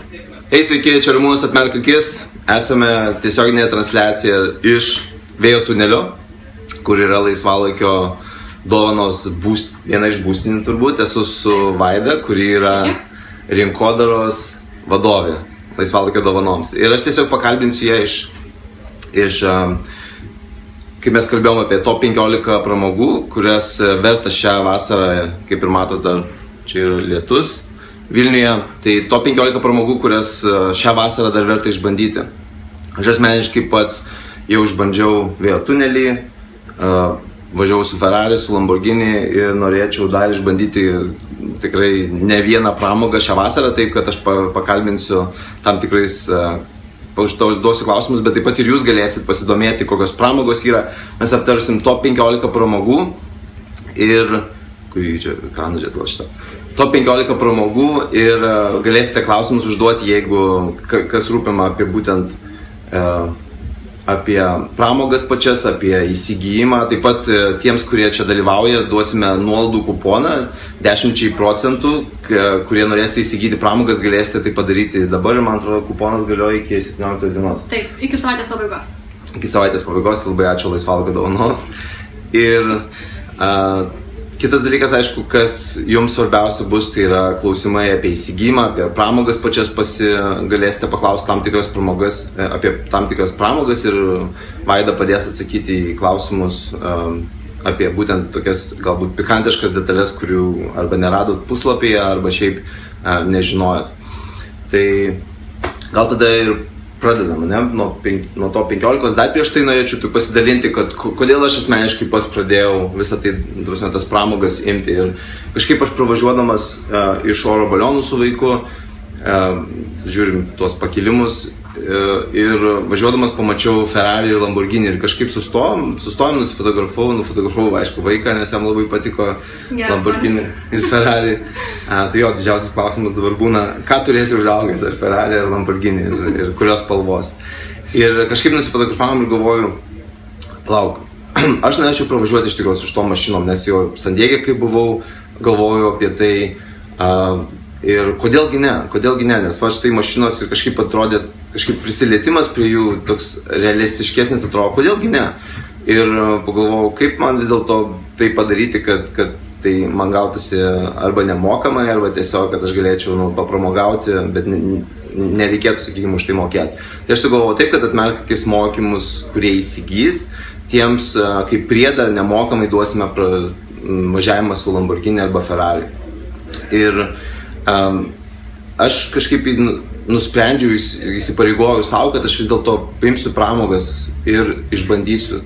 Ei, sveiki, čia Ramūnas Atmerk akis. Esame tiesioginėje transliacija iš vėjo tunelio, kur yra laisvalaikio dovanos viena iš būstinių turbūt. Esu su Vaida, kuri yra rinkodaros vadovė laisvalaikio dovanoms. Ir aš tiesiog pakalbinsiu ją iš kai mes kalbėjom apie top 15 pramogų, kurias verta šią vasarą, kaip ir matote, čia yra lietus Vilniuje, tai top 15 pramogų, kurias šią vasarą dar verta išbandyti. Aš asmeniškai pats jau išbandžiau vėjo tunelį, važiavau su Ferrari, su Lamborghini ir norėčiau dar išbandyti tikrai ne vieną pramogą šią vasarą, taip kad aš pakalbinsiu tam tikrais, užduosiu klausimus, bet taip pat ir jūs galėsit pasidomėti, kokios pramogos yra. Mes aptarsim top 15 pramogų ir kurį čia ekraną žiūrėt gal šitą. Top 15 pramogų ir galėsite klausimus užduoti, jeigu kas rūpima apie būtent apie pramogas pačias, apie įsigijimą. Taip pat tiems, kurie čia dalyvauja, duosime nuolaidų kuponą 10%, kurie norėsite įsigyti pramogas, galėsite tai padaryti dabar ir man atrodo kuponas galioja iki 17 dienos. Taip, iki savaitės pabaigos. Iki savaitės pabaigos, labai ačiū laisvalaikio dovanoms. Ir kitas dalykas, aišku, kas jums svarbiausia bus, tai yra klausimai apie įsigijimą, apie pramogas pačias galėsite paklausti apie tam tikras pramogas ir Vaida padės atsakyti į klausimus apie būtent tokias galbūt pikantiškas detalės, kurių arba neradot puslapyje, arba šiaip nežinojot. Tai gal tada ir pradedam, ne? Nuo to 15. Dar prieš tai norėčiau pasidalinti, kad kodėl aš asmeniškai pradėjau visą tai, tas pramogas imti. Ir kažkaip aš pravažiuodamas iš oro balionų su vaiku, žiūrim tuos pakilimus ir važiuodamas pamačiau Ferrari ir Lamborghini ir kažkaip sustojom, nufotografavau, aišku, vaiką, nes jam labai patiko Lamborghini ir Ferrari. Tai jo, didžiausias klausimas dabar būna, ką turėsi užaugęs, ar Ferrari, ar Lamborghini ir kurios spalvos. Ir kažkaip nusifotografavom ir galvoju, plauk, aš norėčiau pravažiuoti iš tikrųjų su šitom mašinom, nes jau San Diege, kai buvau, galvoju apie tai. Ir kodėlgi ne, nes va štai mašinos ir kažkaip atrodė, kažkaip prisilietimas prie jų toks realistiškesnis atrodo, kodėlgi ne. Ir pagalvojau, kaip man vis dėlto tai padaryti, kad tai man gautųsi arba nemokamai, arba tiesiog, kad aš galėčiau papramogauti, bet nereikėtų, sakykime, už tai mokėti. Tai aš sugalvojau taip, kad Atmerk akis mokymus, kurie įsigys, tiems kaip priedą nemokamai duosime važiavimą su Lamborghini arba Ferrari. Ir aš kažkaip nusprendžiau, įsipareigoju savo, kad aš vis dėlto paimsiu pramogas ir išbandysiu.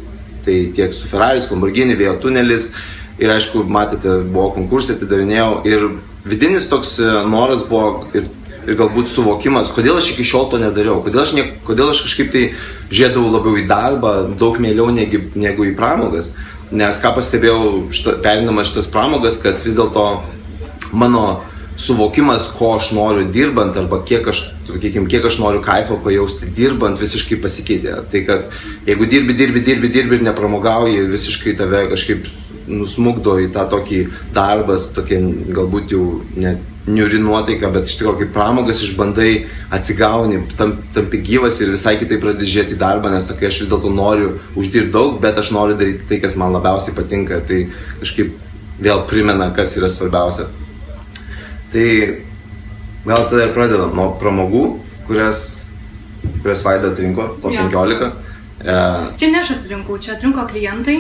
Tai tiek su Ferrari, su Lamborghini, vėjo tunelis ir aišku, matėte, buvo konkursai, atidavinėjau ir vidinis toks noras buvo ir galbūt suvokimas, kodėl aš iki šiol to nedariau, kodėl aš kažkaip tai žiūrėdavau labiau į darbą, daug mieliau negu į pramogas. Nes ką pastebėjau, perinamas šitas pramogas, kad vis dėlto mano suvokimas, ko aš noriu dirbant arba kiek aš noriu kaifo pajausti dirbant, visiškai pasikeitė. Tai kad jeigu dirbi ir nepramogauji, visiškai tave kažkaip nusmukdo į tą tokį darbas, tokia galbūt jau net niuri nuotaika, bet iš tikrųjų kaip pramogas išbandai, atsigauni, tampi gyvas ir visai kitai pradedi žiūrėti į darbą, nes sakai, aš vis dėlto noriu uždirbti daug, bet aš noriu daryti tai, kas man labiausiai patinka. Tai kažkaip vėl primena, kas yra svarbiausia. Tai gal tada ir pradedam nuo pramogų, kurias Vaida atrinko, top 15. Čia ne aš atrinkau, čia atrinko klientai,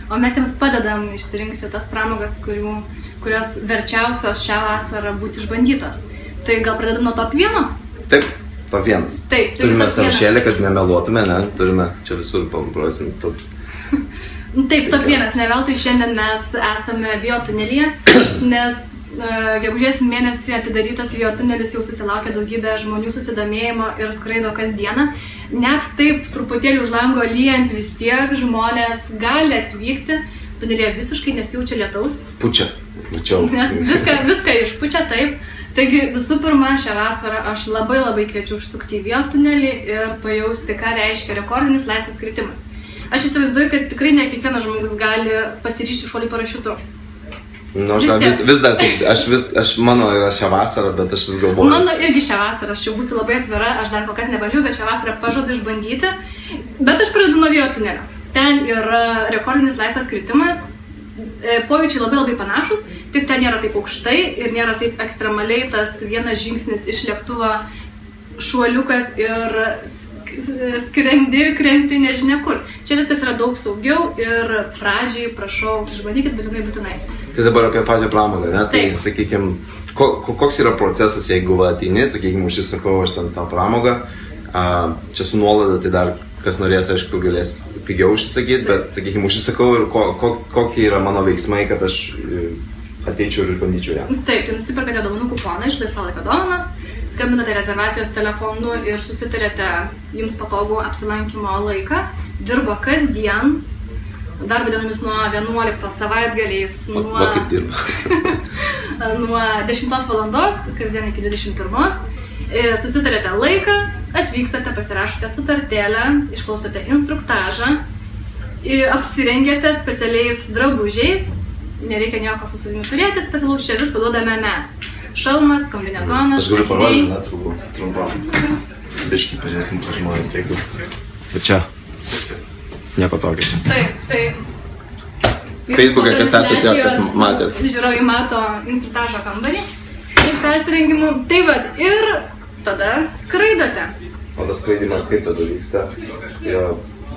o mes jiems padedam išsirinkti tas pramogas, kurios verčiausios šią vasarą būti išbandytos. Tai gal pradedam nuo top 1? Taip, top 1. Taip, turime sąrašėlį, kad nemeluotume, ne? Turime čia visur paprosim. Taip, top 1, ne veltui šiandien mes esame vėjo tunelyje, nes gegužės mėnesį atidarytas vėjo tunelis jau susilaukė daugybę žmonių susidomėjimo ir skraido kasdieną. Net taip truputėlį už lango lyjant vis tiek žmonės gali atvykti. Tunelyje visiškai nesijaučia lietaus. Pučia. Nes viską išpučia, taip. Taigi visų pirma, šią vasarą aš labai kviečiu užsukti į vėjo tunelį ir pajausti, ką reiškia rekordinis laisvas kritimas. Aš įsivaizduoju, kad tikrai ne kiekvienas žmogus gali pasiryžti šuolį parašiutu. Nu, vis dar, mano yra šią vasarą, bet aš vis galvoju. Mano irgi šią vasarą, aš jau būsiu labai atvira, aš dar kol kas nebandžiau, bet šią vasarą pažadu išbandyti. Bet aš pradedu nuo vėjo tunelio. Ten yra rekordinis laisvas kritimas, pojūčiai labai panašus, tik ten nėra taip aukštai ir nėra taip ekstremaliai tas vienas žingsnis iš lėktuvo šuoliukas ir krenti nežinia kur. Čia viskas yra daug saugiau ir pradžiai, prašau, išbandykit būtinai. Tai dabar apie pačią pramogą, ne? Tai, sakykime, koks yra procesas, jeigu ateini, sakykime, užsisakau aš ten tą pramogą, čia su nuolaida, tai dar kas norės, aišku, galės pigiau užsisakyti, bet, sakykime, užsisakau ir kokie yra mano veiksmai, kad aš ateičiau ir išbandyčiau ją. Taip, tai nusiperkate dovanų kuponą iš laisvalaikio dovanas, skambinate rezervacijos telefonu ir susitarėte jums patogų apsilankymo laiką, dirba kasdien, darbo dienomis nuo 11 savaitgaliais, Va kaip dirba. nuo 10 valandos, kasdien iki 21. Susitarėte laiką, atvykstate, pasirašote sutartėlę, išklausote instruktažą, apsirengėte specialiais drabužiais, nereikia nieko su savimi turėti, specialaus čia viską duodame mes. Šalmas, kombinezonas, aš galiu parodyti, ne, trumpam. Biškį pažiūrėsim čia žmonės, jeigu. Ir čia. Nieko tokio. Taip. Facebook'e, kas esate, kas matėt. Žiūrovai mato instruktažo kambarį ir persirengimų. Tai vad, ir tada skraidote. O tas skraidimas kaip tada vyksta? Yra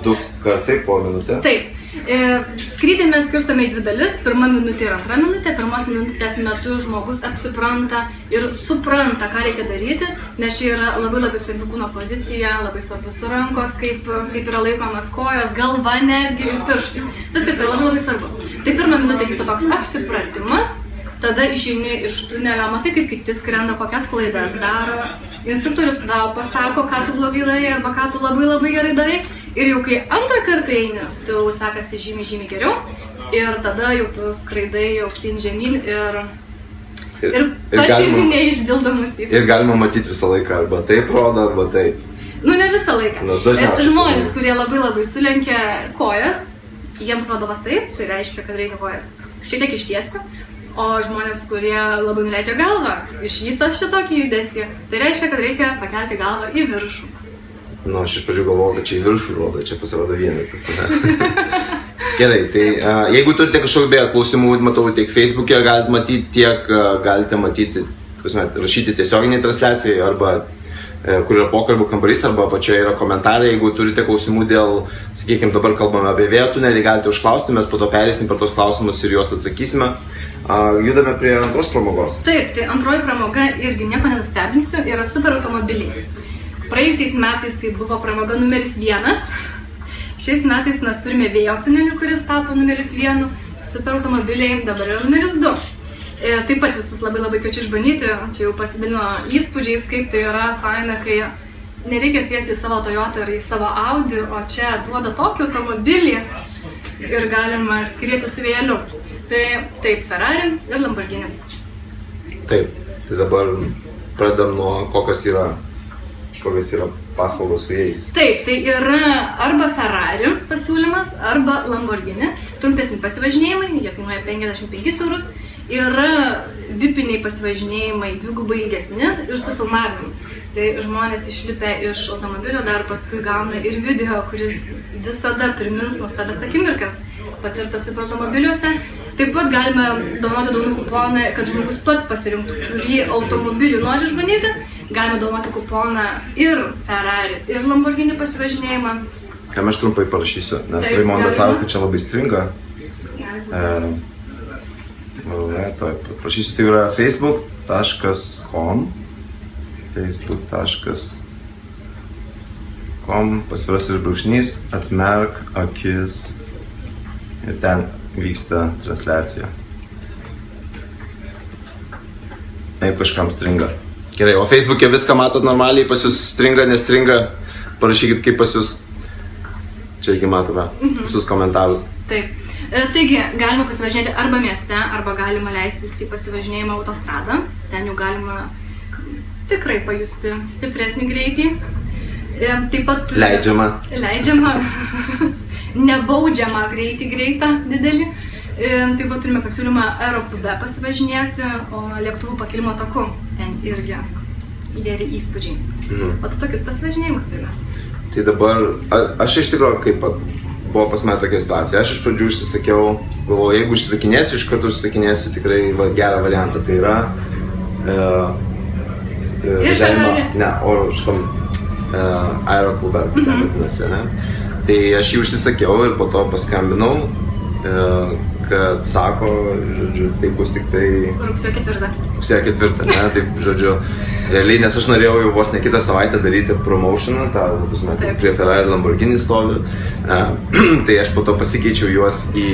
2 kartai po minutę? Taip. Skrydį mes skirstame į 2 dalis, 1 minutė ir 2 minutė. 1 minutės metu žmogus apsipranta ir supranta, ką reikia daryti, nes čia yra labai svarbi kūno pozicija, labai svarbus rankos, kaip yra laikomas kojos, galva netgi ir pirštai. Viskas yra labai svarbu. Tai 1 minutė vyksta toks apsipratimas, tada išeini iš tunelio, matai, kaip kiti skrenda, kokias klaidas daro. Instruktorius tau pasako, ką tu blogai darai arba ką tu labai gerai darai. Ir jau kai antrą kartą eini, tau sekasi žymiai geriau ir tada jau tu skraidai aukštyn žemyn ir pati neišdildamas įspūdis. Ir galima matyti visą laiką, arba taip rodo, arba taip. Nu, ne visą laiką. Žmonės, kurie labai sulenkia kojas, jiems rodo va taip, tai reiškia, kad reikia kojas šiek tiek ištiesti. O žmonės, kurie labai nuleidžia galvą, išvysta šitokį judesį, tai reiškia, kad reikia pakelti galvą į viršų. Nu, aš iš pradžių galvojau, kad čia į viršų rodo, čia pasirodo vienetas. Gerai, tai jeigu turite kažkokių klausimų, matau tiek Facebook'e galite matyti, tiek galite matyti, rašyti tiesioginį transliaciją, arba kur yra pokalbių kambarys, arba pačioje yra komentarai, jeigu turite klausimų dėl, sakykime, dabar kalbame apie vėjo tunelį, galite užklausti, mes po to perėsim per tos klausimus ir juos atsakysime. Judame prie antros pramogos. Taip, tai antroji pramoga irgi nieko nenustebinsiu, yra super automobiliai. Praėjusiais metais tai buvo pramoga numeris 1. Šiais metais mes turime vėjo tunelį, kuris tapo numeris 1. Super automobiliai dabar yra numeris 2. Taip pat visus labai kviečiu išbandyti. Čia jau pasidalino įspūdžiais, kaip tai yra faina, kai nereikia sėsti į savo Toyota ar į savo Audi, o čia duoda tokį automobilį ir galima skrieti su vėjeliu. Tai taip, Ferrari ir Lamborghini. Taip, tai dabar pradedam nuo kokios yra paslaugos su jais. Taip, tai yra arba Ferrari pasiūlymas, arba Lamborghini. Trumpesni pasivažinėjimai, jie kainuoja 55 eurus. Yra vipiniai pasivažinėjimai 2 ilgesni ir su filmavimu. Tai žmonės išlipę iš automobilio dar paskui gauna ir video, kuris visada primins nuostabias akimirkas patirtas super automobiliuose. Taip pat galime dovanoti dovanų kuponą, kad žmogus pats pasirinktų, kurį automobilį nori išbandyti. Galime dovanoti kuponą ir Ferrari, ir Lamborghini pasivažinėjimą. Ką aš trumpai parašysiu, nes Raimondas sako, kad čia labai stringa. Parašysiu, tai yra facebook.com // atmerk akis ir ten vyksta transliacija. Jeigu kažkam stringa. Gerai, o Facebook'e viską matot normaliai, pas jūs stringa, nestringa, parašykit kaip pas jūs. Čia irgi matome visus komentarus. Taip. Taigi, galima pasivažinėti arba mieste, arba galima leistis į pasivažinėjimą autostradą. Ten jau galima tikrai pajusti stipresnį greitį. Taip pat leidžiama. Nebaudžiamą greitą, didelį. Taip pat turime pasiūlymą aeroklube pasivažinėti, o lėktuvų pakilimo taku. Ten irgi geri įspūdžiai. O tu tokius pasivažinėjimus turime? Tai dabar, aš iš tikrųjų, kaip buvo pas mane tokia situacija, aš iš pradžių užsisakiau, galvoju, jeigu užsisakinėsiu, iš karto užsisakinėsiu tikrai gerą variantą, tai yra oro šitam aeroklube, ten vadinasi, ne? Tai aš jį užsisakiau ir po to paskambinau, kad sako, žodžiu, tai bus tik tai rugsėjo 4. Rugsėjo 4, ne? Taip, žodžiu, realiai, nes aš norėjau jau vos ne kitą savaitę daryti promotioną, prie Ferrari ir Lamborghini stovi, tai aš po to pasikeičiau juos į,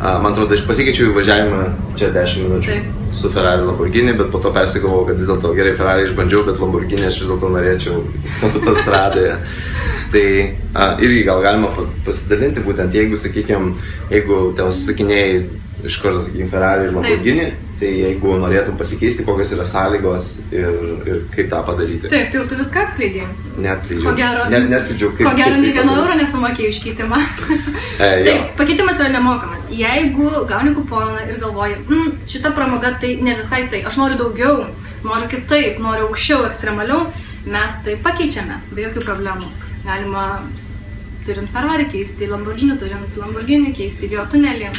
man atrodo, aš pasikeičiau į važiavimą čia 10 minučių su Ferrari ir Lamborghini, bet po to persigalvojau, kad vis dėlto gerai Ferrari išbandžiau, bet Lamborghini aš vis dėlto norėčiau autostradoje. Tai irgi gal galima pasidalinti, būtent jeigu, sakykime, jeigu ten užsisakinėjai iš karto, sakykime, Ferrari ir Lamborghini, tai jeigu norėtum pasikeisti, kokios yra sąlygos ir kaip tą padaryti. Taip, tai tu viską atskleidėjai. Neatskleidžiau. Ko gero, nei 1 eurą nesumokėjai už keitimą. Taip, pakeitimas yra nemokamas. Jeigu gauni kuponą ir galvoji, šita pramoga tai ne visai tai, aš noriu daugiau, noriu kitaip, noriu aukščiau, ekstremaliau, mes tai pakeičiame, be jokių problemų. Galima, turint Ferrari, keisti Lamborghini, turint Lamborghini, keisti biotunelį.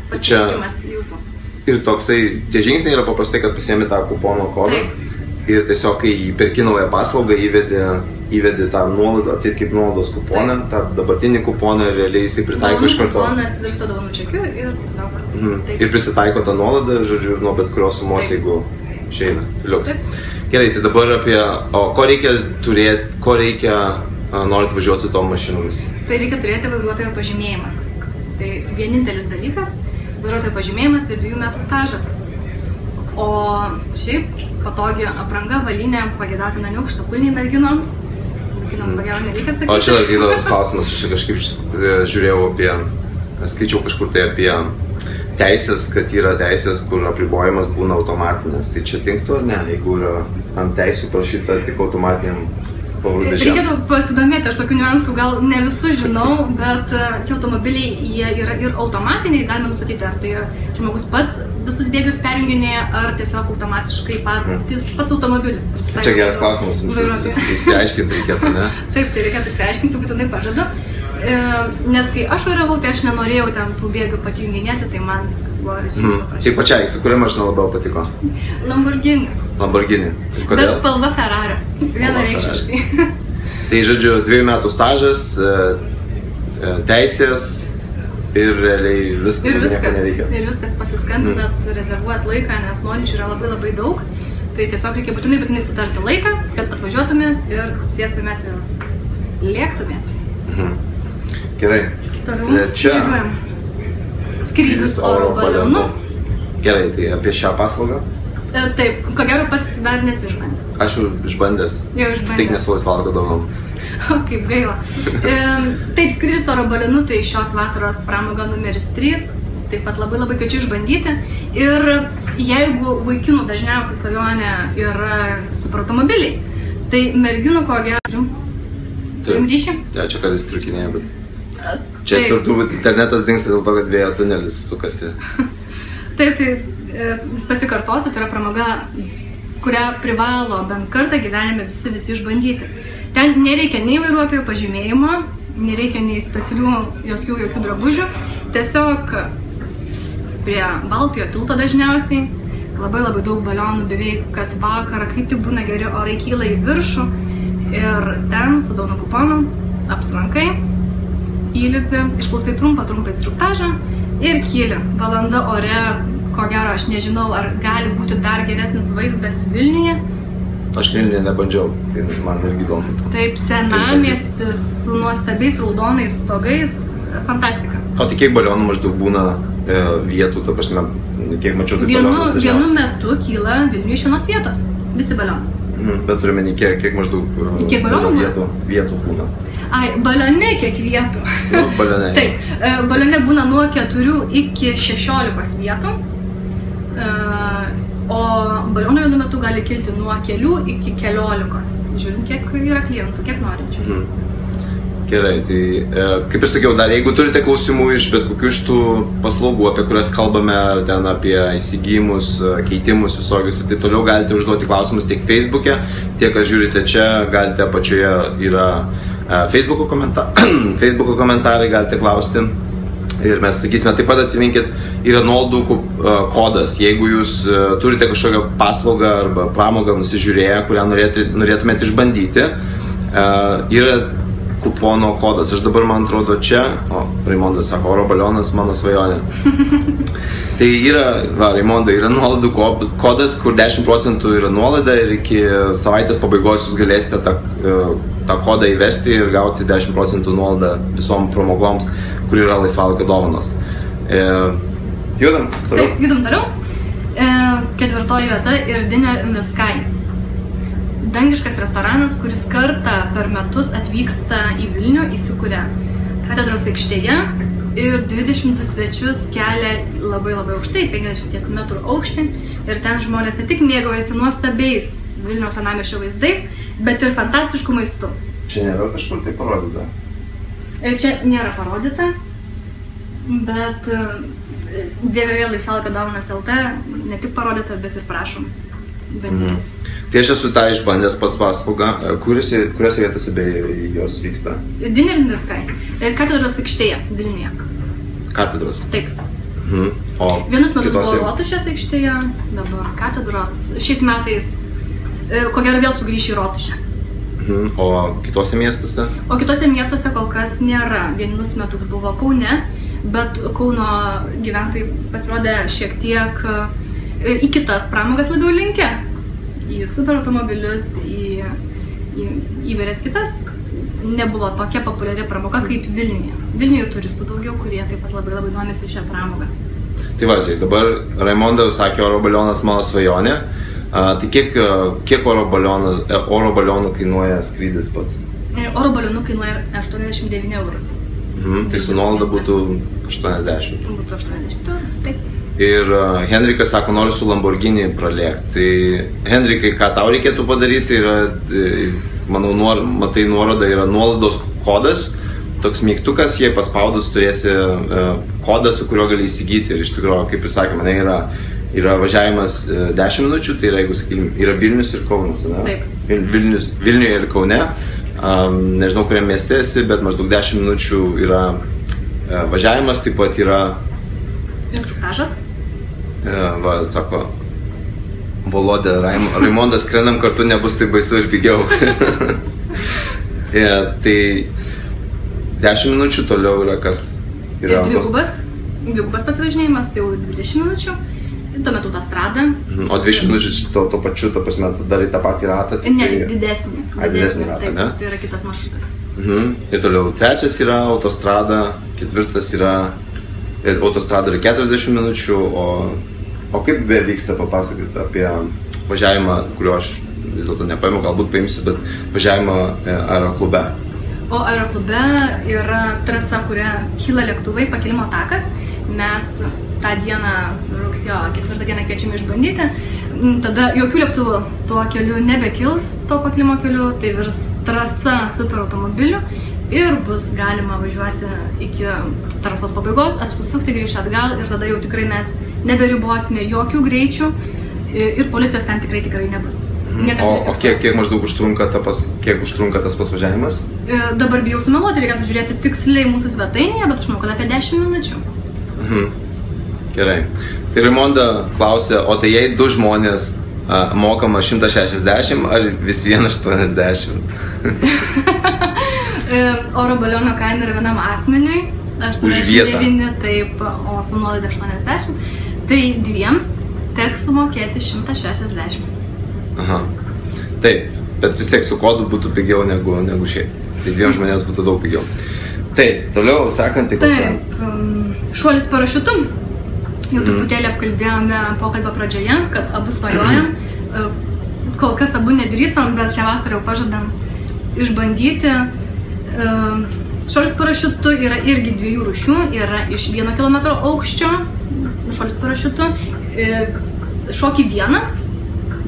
Pasirinkimas jūsų. Ir toksai, tie žingsniai yra paprastai, kad pasiemi tą kupono kodą ir tiesiog, kai perki naują paslaugą, įvedi tą nuolaidą, atseit kaip nuolaidos kuponą, tą dabartinį kuponą ir realiai jisai pritaiko iš karto. Kuponas virsta dovanų čekiu ir tiesiog. Ir prisitaiko tą nuolaidą, žodžiu, nuo bet kurios sumos, jeigu išeina. Liuks. Gerai, tai dabar apie, ko reikia turėti, ko reikia norint važiuoti su tom mašinomis? Tai reikia turėti vairuotojo pažymėjimą. Tai vienintelis dalykas, vairuotojo pažymėjimas ir 2 metų stažas. O šiaip patogi apranga, valinė, pagėdatina neaukštakulniai merginoms. Merginoms ko gero nereikia sakyti. O čia dar įdomus klausimas, aš kažkaip žiūrėjau skaičiau kažkur tai apie teisės, kad yra teisės, kur apribojimas būna automatinis. Tai čia tinktų ar ne, jeigu yra ant teisių prašyta tik automatiniam pavarų dėžėm? Reikėtų pasidomėti, aš tokių niuansų gal ne visus žinau, bet tie automobiliai, jie yra ir automatiniai, galima nustatyti, ar tai žmogus pats visus bėgius perjunginėja, ar tiesiog automatiškai pats automobilis. Čia geras klausimas, išsiaiškinti reikėtų, ne? Taip, tai reikėtų išsiaiškinti, būtinai pažadu. Nes kai aš vairavau, tai aš nenorėjau ten tų bėgių patjunginėti, tai man viskas buvo žymiai paprasčiau. Taip pačiai, su kuria mašina labiau patiko? Lamborghinis. Lamborghini. Bet spalva Ferrari. Vienareikšmiškai. Tai žodžiu, 2 metų stažas, teisės ir realiai viskas nereikia. Ir viskas pasiskambinat, rezervuojat laiką, nes norinčių yra labai labai daug. Tai tiesiog reikia būtinai sutarti laiką, kad atvažiuotumėt ir sėstumėt ir lėktumėt. Gerai. Trečia. Skrydis oro balionu. Gerai, tai apie šią paslaugą? Taip, ko gero pats dar nesi išbandęs. Aš jau išbandęs. Jau išbandęs. Tik nesu laisvalaikiu dovanom. Kaip gaila. Taip, skrydis oro balionu, tai šios vasaros pramoga numeris 3. Taip pat labai labai kviečiu išbandyti. Ir jeigu vaikinų dažniausiai svajonė yra superautomobiliai, tai merginų ko gero turim ryšį? Ja, čia kartais trukinėja, bet čia turbūt internetas dingsta dėl to, kad vėjo tunelis sukasi. Taip, tai pasikartosiu, tai yra pramoga, kurią privalo bent kartą gyvenime visi išbandyti. Ten nereikia nei vairuotojo pažymėjimo, nereikia nei specialių jokių drabužių. Tiesiog prie Baltojo tilto dažniausiai labai daug balionų beveik kas vakarą, kai tik būna geri orai, kyla į viršų. Ir ten su dovanų kuponu apsilankai, įlipi, išklausai trumpą instruktažą ir kyli. Valanda ore, ko gero, aš nežinau, ar gali būti dar geresnis vaizdas Vilniuje. Aš Vilniuje nebandžiau, tai man irgi įdomu. Taip, senamiestis su nuostabiais raudonais stogais, fantastika. O tai kiek balionų maždaug būna vietų, ta prasme, kiek mačiau taip balionų dažniausiai? Vienu metu kyla Vilniuje iš vienos vietos, visi balionai. Bet turime kiek maždaug vietų būna. Ai, balione kiek vietų. Balione. Taip, balione būna nuo 4 iki 16 vietų, o baliono vienu metu gali kilti nuo kelių iki 14, žiūrint kiek yra klientų, kiek norinčių. Gerai, tai kaip ir sakiau, dar jeigu turite klausimų iš bet kokių iš tų paslaugų, apie kurias kalbame, ar ten apie įsigijimus, keitimus visokius ir taip toliau, galite užduoti klausimus tiek Facebook'e, tiek, kas žiūrite čia, galite apačioje yra Facebook'o komentarai, galite klausti. Ir mes sakysime, taip pat atsiminkit, yra nuolaidų kodas. Jeigu jūs turite kažkokią paslaugą arba pramogą nusižiūrėję, kurią norėtumėte išbandyti, yra kupono kodas. Aš dabar, man atrodo, čia, Raimondas sako, oro balionas mano svajonė. Tai yra, Raimondai, yra nuolaidų kodas, kur 10% yra nuolaida ir iki savaitės pabaigos jūs galėsite tą kodą įvesti ir gauti 10% nuolaidą visom pramogoms, kur yra laisvalaikio dovanos. Judam toliau? Taip, judam toliau. 4. vieta ir Dinner in the Sky. Dangiškas restoranas, kuris kartą per metus atvyksta į Vilnių, įsikuria katedros aikštėje ir 20 svečius kelia labai aukštai, 50 metrų aukštį. Ir ten žmonės ne tik mėgaujasi nuostabiais Vilniaus senamiesčio vaizdais, bet ir fantastiškų maistų. Čia nėra kažkur tai parodyta? Čia nėra parodyta, bet www.laisvalaikio.lt ne tik parodyta, bet ir prašom bandyti. Tai aš esu tą išbandęs pats paslaugą. Kuriuose vietose beje jos vyksta? Dinner in the Sky. Katedros aikštėje, Vilniuje. Katedros? Taip. O vienus metus buvo Rotušės aikštėje, dabar katedros. Šiais metais, ko gero, vėl sugrįš į Rotušę. O kitose miestuose? O kitose miestuose kol kas nėra. Vienus metus buvo Kaune, bet Kauno gyventojai pasirodė šiek tiek į kitas pramogas labiau linkę. Į superautomobilius, į įvairias kitas. Nebuvo tokia populiari pramoga kaip Vilniuje. Vilniuje turistų daugiau, kurie taip pat labai domisi šią pramogą. Tai važiai, dabar Raimonda sakė oro balionas mano svajonė. Tai kiek oro balionų kainuoja skrydis pats? Oro balionų kainuoja 89 eurų. Tai su nuolaida būtų 80. Būtų 80 eurų, taip. Ir Henrikas sako, noriu su Lamborghini pralėkti. Tai Henrikai, ką tau reikėtų padaryti, yra, manau, matai nuorodą, yra nuolaidos kodas, toks mygtukas, jei paspaudus turėsi kodą, su kuriuo gali įsigyti. Ir iš tikrųjų, kaip ir sakė, mane yra važiavimas 10 minučių, tai yra, jeigu sakykime, yra Vilnius ir Kaunas, ne? Taip. Vilniuje ir Kaune, nežinau, kuriam mieste esi, bet maždaug 10 minučių yra važiavimas, taip pat yra instruktažas. Va, sako, Volodė, Raimondas, skrendam kartu, nebus taip baisu ir pigiau. Tai 10 minučių toliau yra kas yra... Dvigubas pasivažinėjimas, tai jau 20 minučių, tuomet autostrada. O 20 minučių to pačiu, ta prasme, darai tą patį ratą? Ne, tik didesnį. Didesnį ratą, ne? Tai yra kitas maršrutas. Ir toliau 3 yra autostrada, 4 yra... Autostrada yra 40 minučių, o kaip vyksta, papasakoti apie važiavimą, kurio aš vis dėlto nepaimu, galbūt paimsiu, bet važiavimą aeroklube. O aeroklube yra trasa, kuria kyla lėktuvai, pakilimo takas. Mes tą dieną, rugsėjo 4 dieną kviečiame išbandyti. Tada jokių lėktuvų tuo keliu nebekils, tuo pakilimo keliu, tai virs trasa superautomobilių. Ir bus galima važiuoti iki trasos pabaigos, apsisukti, grįžti atgal ir tada jau tikrai mes neberibosime jokių greičių ir policijos ten tikrai nebus. O kiek maždaug užtrunka tas pasvažiavimas? Dabar bijau sumeluoti, reikėtų žiūrėti tiksliai mūsų svetainėje, bet aš manau, kad apie 10 minučių. Gerai. Tai Raimonda klausė, o tai jei 2 žmonės mokama 160 ar vis 180? Oro baliono kaina yra vienam asmeniui 89, taip, o su nuolaida 80. Tai 2 teks sumokėti 160. Aha. Taip, bet vis tiek su kodu būtų pigiau negu šiaip. Tai 2 žmonėms būtų daug pigiau. Taip, toliau sekantį kokią. Taip, šuolis parašiutu. Jau truputėlį apkalbėjome pokalbio pradžioje, kad abu svajojam. Kol kas abu nedrįsom, bet šią vasarą jau pažadam išbandyti. Šuolis parašiutu yra irgi 2 rūšių, yra iš 1 km aukščio šuolis parašiutu, šoki vienas,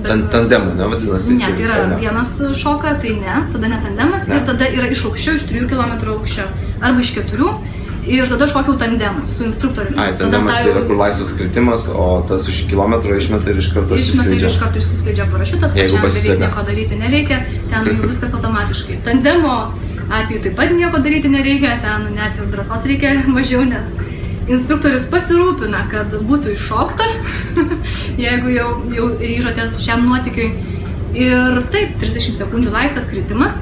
Tandemų, ne, vadinasi? Ne, tai yra vienas šoka, tai ne, tada ne tandemas, ir tada yra iš aukščio, iš 3 km aukščio, arba iš 4, ir tada šokiau tandemų su instruktoriumi. Tandemas tai yra kur laisvas kritimas, o tas iš kilometro išmeta ir iš karto išsiskleidžia. Iš karto išsiskleidžia parašiutas, pačiam beveik nieko daryti nereikia, ten jau viskas automatiškai. Tandemo atveju taip pat nieko daryti nereikia, ten net ir drąsos reikia mažiau, nes instruktorius pasirūpina, kad būtų iššokta, jeigu jau ryžotės šiam nuotykiui. Ir taip, 30 sekundžių laisvas kritimas.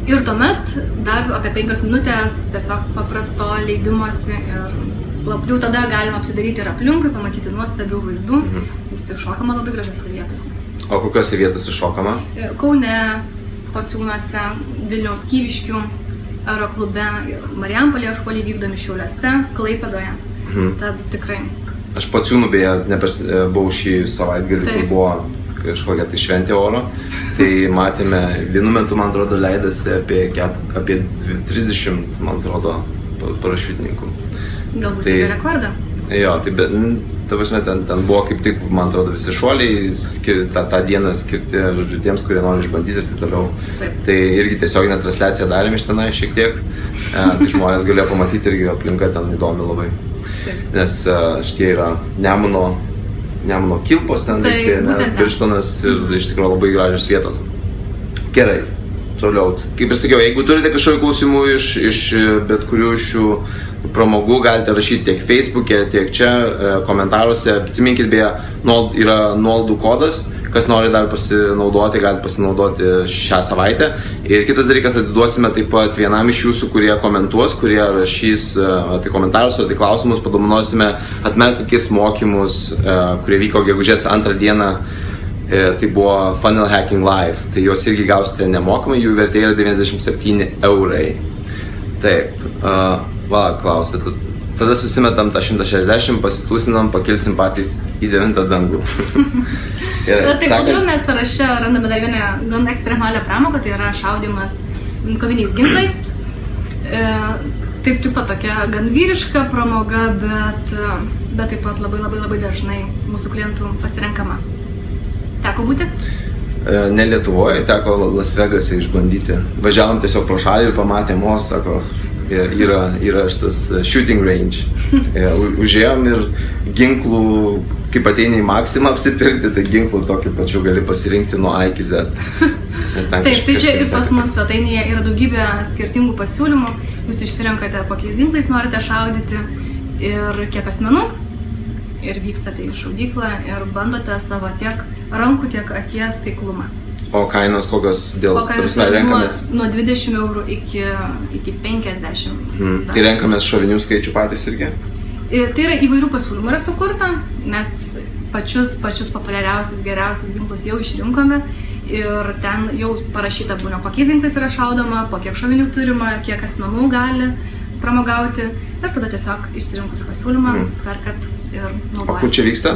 Ir tuomet dar apie 5 minutės tiesiog paprasto leidimosi ir jau tada galima apsidaryti ir aplinkui, pamatyti nuostabių vaizdų. Vis tik šokama labai gražiose vietose. O kokiose vietose šokama? Kaune, Pociūnuose, Vilniaus Kyviškių aeroklube, Marijampolėje šuoliai vykdomi Šiauliuose, Klaipėdoje. Tad tikrai. Aš Pociūnų beje buvau šį savaitgalį, kur buvo kažkokia tai šventė oro. Tai matėme, vienu metu, man atrodo, leidasi apie 30, man atrodo, parašiutininkų. Galbūt tai rekordą? Jo, tai ten buvo kaip tik, man atrodo, visi šuoliai tą dieną skirti, žodžiu, tiems, kurie nori išbandyti ir taip toliau. Tai irgi tiesioginę transliaciją darėm iš tenai šiek tiek. Tai žmonės galėjo pamatyti irgi aplinka ten įdomi labai. Nes šitie yra Nemuno kilpos ten, Birštonas ir iš tikrųjų labai gražios vietos. Gerai, toliau. Kaip ir sakiau, jeigu turite kažkokių klausimų iš bet kurių šių pramogų, galite rašyti tiek Facebook'e, tiek čia komentaruose. Atsiminkit, beje, yra nuolaidų kodas, kas nori dar pasinaudoti, galite pasinaudoti šią savaitę. Ir kitas dalykas, atiduosime taip pat vienam iš jūsų, kurie komentuos, kurie rašys tai komentaruose, tai klausimus, padovanosime Atmerk akis mokymus, kurie vyko gegužės 2 dieną. Tai buvo Funnel Hacking Live, tai juos irgi gausite nemokamai, jų vertė yra 97 eurai. Taip, klausė, tada susimetam tą 160, pasitūsinam, pakilsim patys į 9 dangų. Taip, po toliau mes sąraše randame dar vieną gan ekstremalią pramogą, tai yra šaudymas koviniais ginklais. Taip pat tokia gan vyriška pramoga, bet taip pat labai dažnai mūsų klientų pasirenkama. Teko būti? Ne Lietuvoje, teko Las Vegase išbandyti. Važiavom tiesiog pro šalį ir pamatėm, sako, yra šitas shooting range. Užėjom ir ginklų, kaip ateini į Maximą apsipirkti, tai ginklų tokiu pačiu gali pasirinkti nuo A iki Z. Taip, tai čia ir pas mus svetainėje yra daugybė skirtingų pasiūlymų. Jūs išsirenkate, kokiais ginklais norite šaudyti ir kiek asmenų. Ir vykstate į šaudyklą ir bandote savo tiek rankų, tiek akies taiklumą. O kainos kokios dėl... O kainos nuo 20 eurų iki 50. Tai renkamės šovinių skaičių patys irgi? Tai yra įvairių pasiūlymų yra sukurta. Mes pačius populiariausius, geriausius ginklus jau išrinkome. Ir ten jau parašyta būna, kokiais ginklais yra šaudoma, po kiek šovinių turima, kiek asmenų gali pramogauti. Ir tada tiesiog išsirinkus pasiūlymą, perkat ir naudojate. O kur čia vyksta?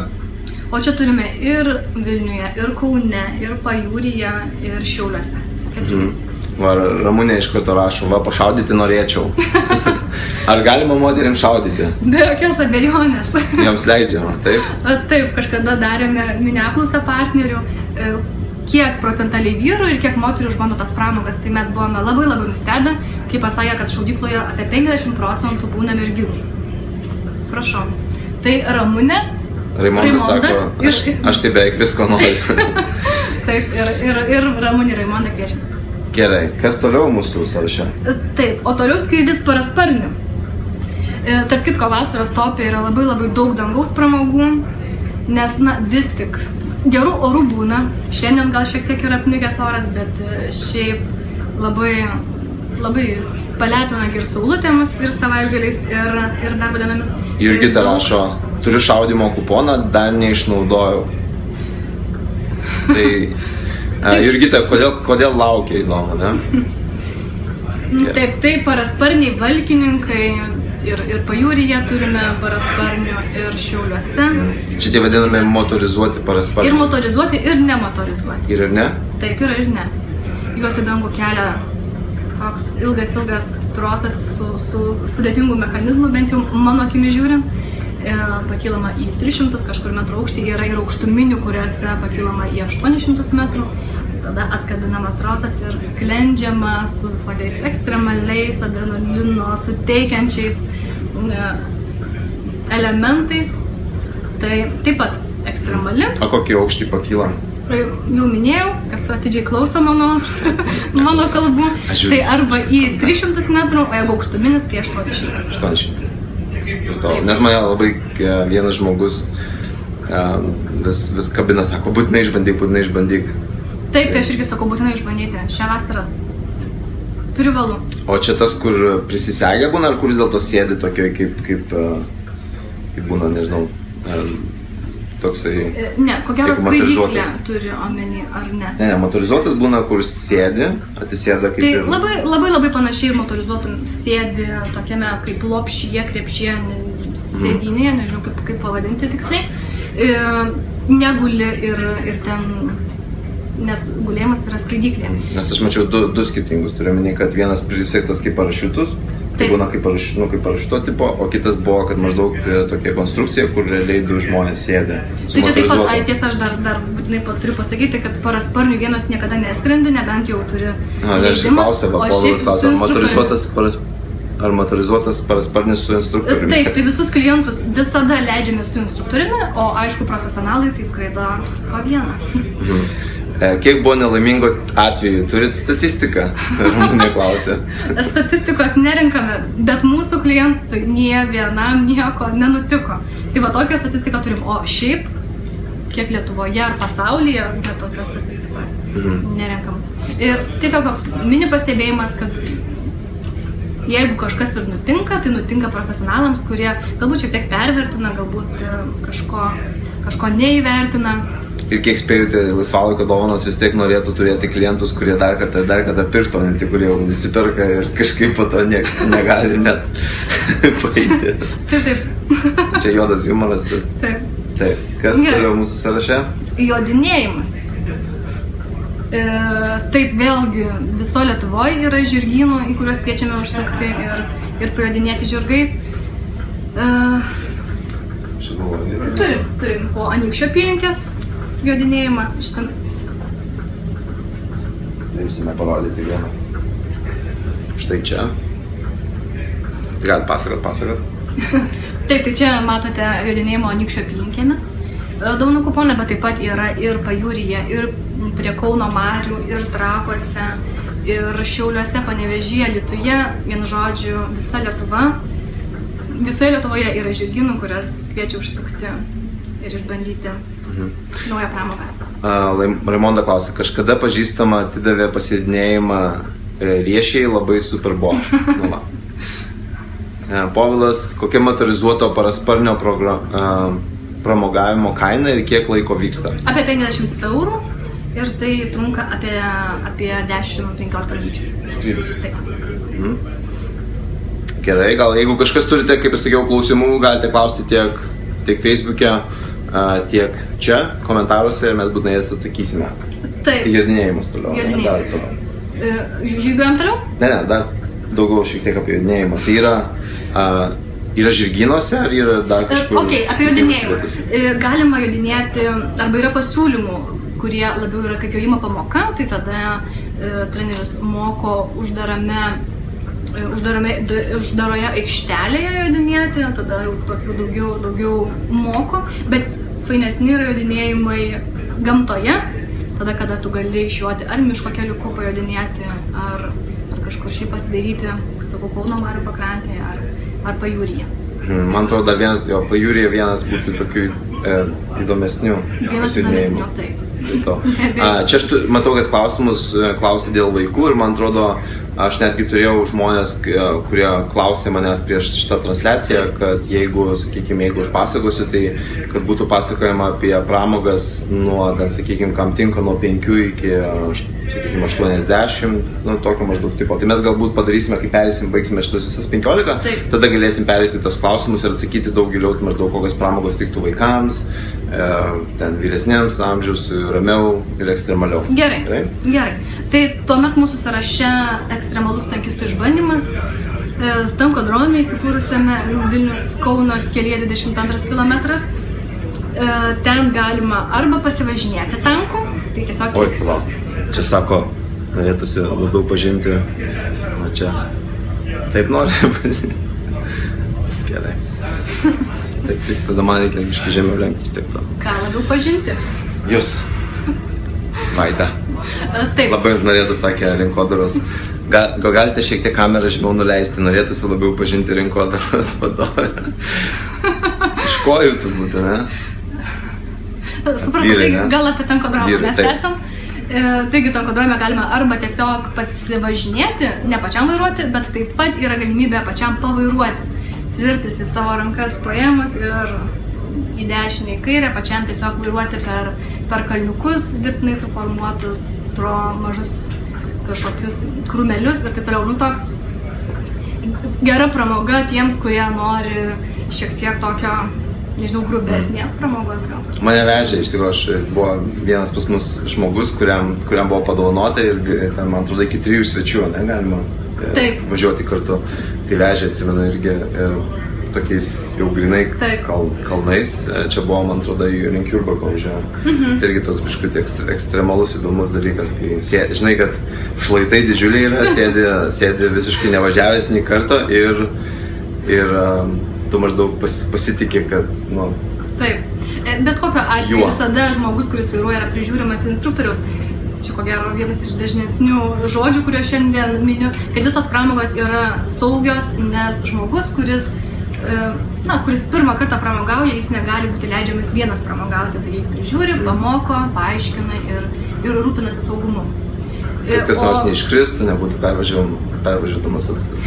O čia turime ir Vilniuje, ir Kaune, ir Pajūryje, ir Šiauliuose. Ramunė iš karto rašo, pašaudyti norėčiau. Ar galima moterim šaudyti? Be jokios abejonės. Joms leidžiama, taip? Taip, kažkada darėme mini apklausą partnerių, kiek procentaliai vyrų ir kiek moterų išbando tas pramogas. Tai mes buvome labai nustebę, kai pasakė, kad šaudykloje apie 50% būna merginų. Prašau. Tai Ramunė, Raimonda sako, aš tai beveik visko noriu. Taip, ir Ramunė Raimonda kviečiam. Gerai, kas toliau mūsų sąraše? Taip, o toliau skrydis parasparniu. Tarp kitko, vasaros topė yra labai daug dangaus pramogų, nes, vis tik gerų orų būna. Šiandien gal šiek tiek yra apniukęs oras, bet šiaip labai palepina ir saulutėmis, ir savaitgaliais, ir darbo dienomis. Jurgita rašo, turiu šaudymo kuponą, dar neišnaudojau. Tai, Jurgita, kodėl laukia įdomu, ne? Taip, tai parasparniai valkininkai, ir Pajūryje turime parasparnių, ir Šiauliuose. Čia tie vadinami motorizuoti parasparniai. Ir motorizuoti, ir nemotorizuoti. Ir ne? Taip, yra ir ne. Juos į dangų kelia toks ilgas trosas su sudėtingu mechanizmu, bent jau mano akimi žiūrint. pakilama į 300 kažkur metrų aukštį, yra ir aukštuminių, kuriuose pakilama į 800 metrų. Tada atkabinamas trosas ir sklendžiama su visokiais ekstremaliais, adrenalino suteikiančiais elementais. Tai taip pat ekstremali. O kokį aukštį pakyla? Jau minėjau, kas atidžiai klauso mano kalbų. Tai arba į 300 metrų, o jeigu aukštuminis, tai 800. 800. Nes mane labai vienas žmogus vis kabina, sako, būtinai išbandyk. Taip, tai aš irgi sakau, būtinai išbandyti. Šią vasarą privalu. O čia tas, kur prisisegę būna, ar kur vis dėlto sėdi tokioj kaip būna, nežinau, toksai... Ne, ko gero skraidyklę turi omeny, ar ne? Ne, motorizuotas būna, kur sėdi, atsisėda kaip... Tai labai panašiai ir motorizuotum sėdi tokiame kaip lopšyje, krepšyje, sėdynėje, nežinau kaip pavadinti tiksliai. Neguli ir ten... Nes gulėjimas tai yra skraidyklė. Nes aš mačiau du skirtingus, turiu omeny, kad vienas prisegtas kaip parašiutus, tai būna kaip parašiuto tipo, o kitas buvo, kad maždaug tokia konstrukcija, kur realiai du žmonės sėdė. Tai čia taip pat, tiesa, aš dar būtinai turiu pasakyti, kad parasparnių vienas niekada neskrendi, nebent jau turi leidimą. Povilas klausė, ar motorizuotas parasparnis su instruktoriumi? Taip, tai visus klientus visada leidžiame su instruktoriumi, o aišku, profesionalai tai skraido po vieną. Kiek buvo nelaimingo atvejų? Turit statistiką? Ramunė klausė. Statistikos nerinkame, bet mūsų klientui nie vienam nieko nenutiko. Tai va tokią statistiką turim, o šiaip, kiek Lietuvoje ar pasaulyje, bet tokios statistikos nerinkam. Ir tiesiog toks mini pastebėjimas, kad jeigu kažkas ir nutinka, tai nutinka profesionalams, kurie galbūt šiek tiek pervertina, galbūt kažko neįvertina. Ir kiek spėjote, laisvalaikio dovanos vis tiek norėtų turėti klientus, kurie dar kartą pirktų, ne tik kurie jau nusiperka ir kažkaip po to negali net paeiti. Taip. Čia juodas humoras, bet... Taip. Kas toliau mūsų sąraše? Jodinėjimas. Taip, vėlgi, viso Lietuvoje yra žirgynų, į kuriuos kviečiame užsukti ir pajodinėti žirgais. Turim po Anykščių apylinkės jodinėjimą šitam. Imsime parodyti vieną. Štai čia. Tai galit pasakot? Taip, tai čia matote jodinėjimo Anykščių apylinkėmis dovanų kuponą, bet taip pat yra ir Pajūryje, ir prie Kauno marių, ir Trakuose, ir Šiauliuose, Panevėžyje, Alytuje, vienu žodžiu, visa Lietuva. Visoje Lietuvoje yra žirgynų, kurias kviečia užsukti ir išbandyti naują pramogą. Raimonda klausė, kažkada pažįstama atidavė pasėdinėjimą Riešiai, labai super buvo. Povilas, kokia motorizuoto parasparnio pramogavimo kaina ir kiek laiko vyksta? Apie 50 eurų ir tai trunka apie 10-15 minučių. Skrydis? Taip. Gerai, gal jeigu kažkas turite, kaip ir sakiau, klausimų, galite klausti tiek Facebook'e, tiek čia, komentaruose ir mes būtinai jas atsakysime. Taip. Jodinėjimas toliau. Žygiuojam toliau? Ne, dar daugiau šiek tiek apie jodinėjimą. Tai yra žirgynuose ar yra dar kažkur? Ok, apie jodinėjimą. Galima jodinėti, arba yra pasiūlymų, kurie labiau yra kaip jojimo pamoka, tai tada treneris moko uždaroje aikštelėje jodinėti, tada jau tokių daugiau moko, bet fainesni yra jodinėjimai gamtoje, tada kada tu gali išjoti ar miško keliuku pajodinėti, ar kažkur šiaip pasidaryti, sakau, Kauno marių pakrantėje ar Pajūryje. Man atrodo, Pajūryje vienas būtų tokių įdomesnių pasijodinėjimų. Taip. Čia aš matau, kad klausimus klausė dėl vaikų ir man atrodo, aš netgi turėjau žmonės, kurie klausė manęs prieš šitą transliaciją, kad jeigu aš pasakosiu, tai kad būtų pasakojama apie pramogas nuo, sakykime, kam tinka nuo 5 iki, sakykime, 80, tokio maždaug tipo. Tai mes galbūt padarysime, kai baigsime šitas visas 15, tada galėsim pereiti tos klausimus ir atsakyti daug giliau, maždaug kokios pramogos tiktų vaikams, ten vyresniems amžiaus, ramiau ir ekstremaliau. Gerai. Tai tuomet mūsų sąraše ekstremalus tankistų išbandymas. Tankodrome įsikūrusiame Vilnius Kaunas kelyje 22 kilometras. Ten galima arba pasivažinėti tanku, tai tiesiog... Oi, palauk. Čia sako, norėtųsi labiau pažinti, o čia taip nori pažinti. Gerai. Taip, tai tada man reikės biškai žemiau lenktis, taip to. Ką labiau pažinti? Jūs. Vaida. Taip. Labai norėtų, sakė, rinkodaros. Gal galite šiek tiek kamerą žemiau nuleisti, norėtųsi labiau pažinti rinkodaros vadovę. Iš kojų turbūt, ne? Supratau, tai gal apie Tankodromą mes esam. Taigi Tankodrome galima arba tiesiog pasivažinėti, ne pačiam vairuoti, bet taip pat yra galimybė pačiam pavairuoti. Svirtis į savo rankas paėmus ir į dešinę, į kairę, pačiam tiesiog vairuoti per kalniukus dirbtinai suformuotus, pro mažus kažkokius krūmelius ir taip toliau. Nu, toks gera pramoga tiems, kurie nori šiek tiek tokio, nežinau, grubesnės pramogos gal. Mane vežė, iš tikrųjų, buvo vienas pas mus žmogus, kuriam buvo padovanota ir ten, man atrodo, iki 3 svečių, ne, galima važiuoti kartu. Tai vežė, atsimenu, irgi tokiais jau grinai kalnais. Čia buvo, man atrodo, į link Jurbarko važiavo. Tai irgi toks biškai ekstremalus įdomus dalykas, kai žinai, kad šlaitai didžiuliai yra, sėdi visiškai nevažiavęs nei karto ir tu maždaug pasitikė, kad, nu... Taip. Bet kokio atveju visada žmogus, kuris vairuoja, yra prižiūrimas instruktoriaus. Čia ko gero vienas iš dažnesnių žodžių, kurio šiandien miniu, kad visos pramogos yra saugios, nes žmogus, kuris pirmą kartą pramogauja, jis negali būti leidžiamas vienas pramogauti. Tai jį prižiūri, pamoko, paaiškina ir rūpinasi saugumu. Kad kas nors neiškristų, nebūtų pervažiuodamas atvis.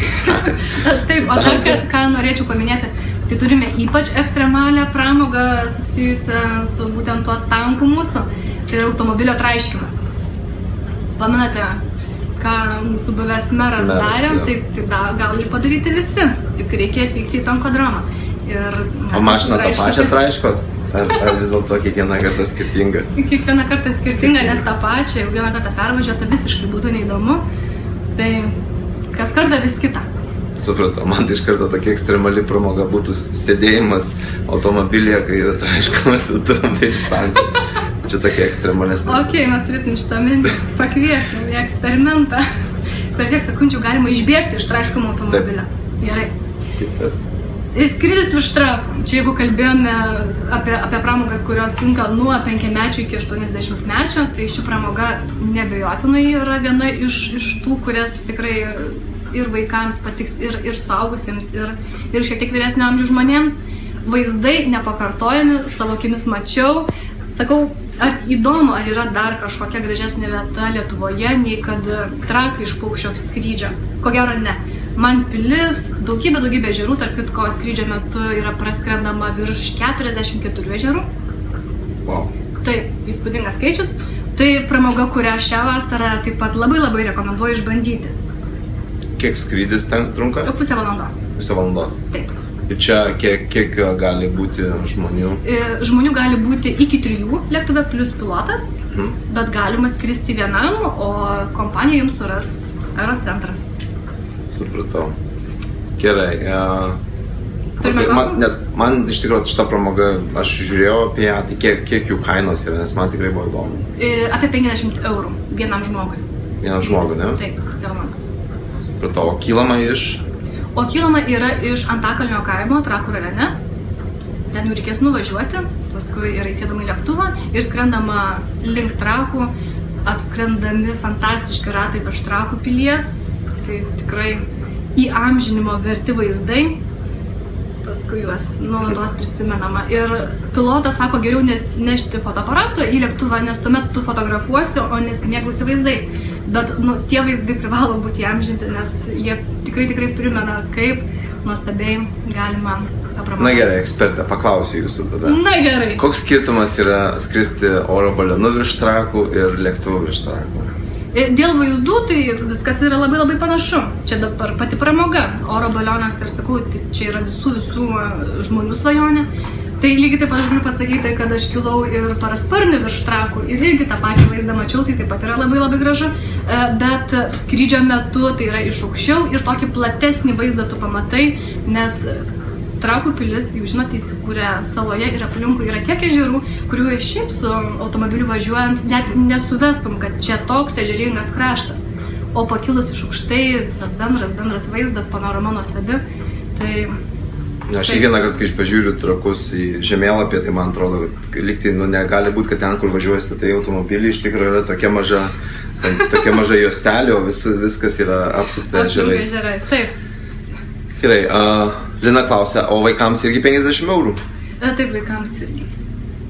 Taip, o dar ką norėčiau paminėti, tai turime ypač ekstremalią pramogą susijusią su būtent tuo tanku mūsų, tai yra automobilio traiškymas. Pamenate, ką mūsų buvęs meras darė, tai gal jį padaryti visi, tik reikia atvykti į Tankodromą. O mašiną tą pačią traiškot? Ar vis dėlto kiekvieną kartą skirtinga? Kiekvieną kartą skirtinga, nes tą pačią, jau vieną kartą pervažiuota, visiškai būtų neįdomu. Tai kas kartą vis kita. Supratau, man tai iš karto tokia ekstremali pramoga būtų sėdėjimas automobilyje, kai yra traiškamas automobilis tanku. Čia tokia ekstremalesnė. Ok, mes turėsim šitą mintį, pakviesim į eksperimentą. Per tiek sekundžių galima išbėgti iš traiškamo automobilio. Gerai. Kitas. Skrydis virš trakų. Čia jeigu kalbėjome apie pramogas, kurios tinka nuo 5-mečio iki 80-mečio, tai ši pramoga nebejotinai yra viena iš tų, kurias tikrai ir vaikams patiks, ir suaugusiems, ir šiek tiek vyresnio amžiaus žmonėms. Vaizdai nepakartojami, savo akimis mačiau. Sakau, ar įdomu, ar yra dar kažkokia gražesnė vieta Lietuvoje, nei kad trakai iš paukščio skrydžio? Ko gero ne. Man pilis, daugybė ežerų, tarp kitko skrydžio metu yra praskrendama virš 44 ežerų. Wow. Taip, įspūdingas skaičius. Tai pramoga, kurią šią vasarą taip pat labai rekomenduoju išbandyti. Kiek skrydis ten trunka? Pusę valandos. Pusę valandos? Taip. Ir čia kiek gali būti žmonių? Žmonių gali būti iki 3 lėktuve plus pilotas, bet galima skristi vienam, o kompanija jums suras aerocentras. Supratau. Gerai. Turime klausimą? Nes man iš tikrųjų šitą pramogą, aš žiūrėjau apie ją, tai kiek jų kainos yra, nes man tikrai buvo įdomu. Apie 50 eurų vienam žmogui. Vienam žmogui, ne? Taip, pusę valandos. Supratau. O kylama iš? O kylama yra iš Antakalnio kaimo, Trakų rajone. Ten jau reikės nuvažiuoti, paskui yra įsėdama į lėktuvą ir skrendama link Trakų, apskrendami fantastiški ratai virš Trakų pilies. Tai tikrai įamžinimo verti vaizdai, paskui juos nuolatos prisimenama. Ir pilotas sako, geriau nešti fotoaparato į lėktuvą, nes tuomet tu fotografuosi, o nesimėgausi vaizdais. Bet tie vaizdai privalo būti įamžinti, nes jie tikrai primena, kaip nuostabiai galima papramoguoti. Na gerai, ekspertė, paklausiu jūsų tada. Na gerai. Koks skirtumas yra skristi oro balionu virš Trakų ir lėktuvu virš Trakų? Dėl vaizdų tai viskas yra labai panašu. Čia dabar pati pramoga. Oro balionas, tai aš sakau, tai čia yra visų žmonių svajonė. Tai lygiai taip pat aš galiu pasakyti, kad aš kilau ir parasparnių virš trakų ir irgi tą patį vaizdą mačiau, tai taip pat yra labai labai gražu, bet skrydžio metu tai yra iš aukščiau ir tokį platesnį vaizdą tu pamatai, nes Trakų pilis, jūs žinote, įsikūrė saloje ir aplinkui yra tiek ežerų, kurių šiaip su automobiliu važiuojant net nesuvestum, kad čia toks ežeringas kraštas. O pakilus iš aukštai, visas bendras vaizdas, panorama nuostabi, tai... Aš kiekvieną kartą, kai pažiūriu Trakus į žemėlapį, tai man atrodo, kad lygtai negali būti, kad ten, kur važiuosi, tai automobilį iš tikrųjų yra tokia maža juostelė, o viskas yra apsupta ežerais. Taip. Gerai, Lina klausia, o vaikams irgi 50 eurų? Taip, vaikams irgi.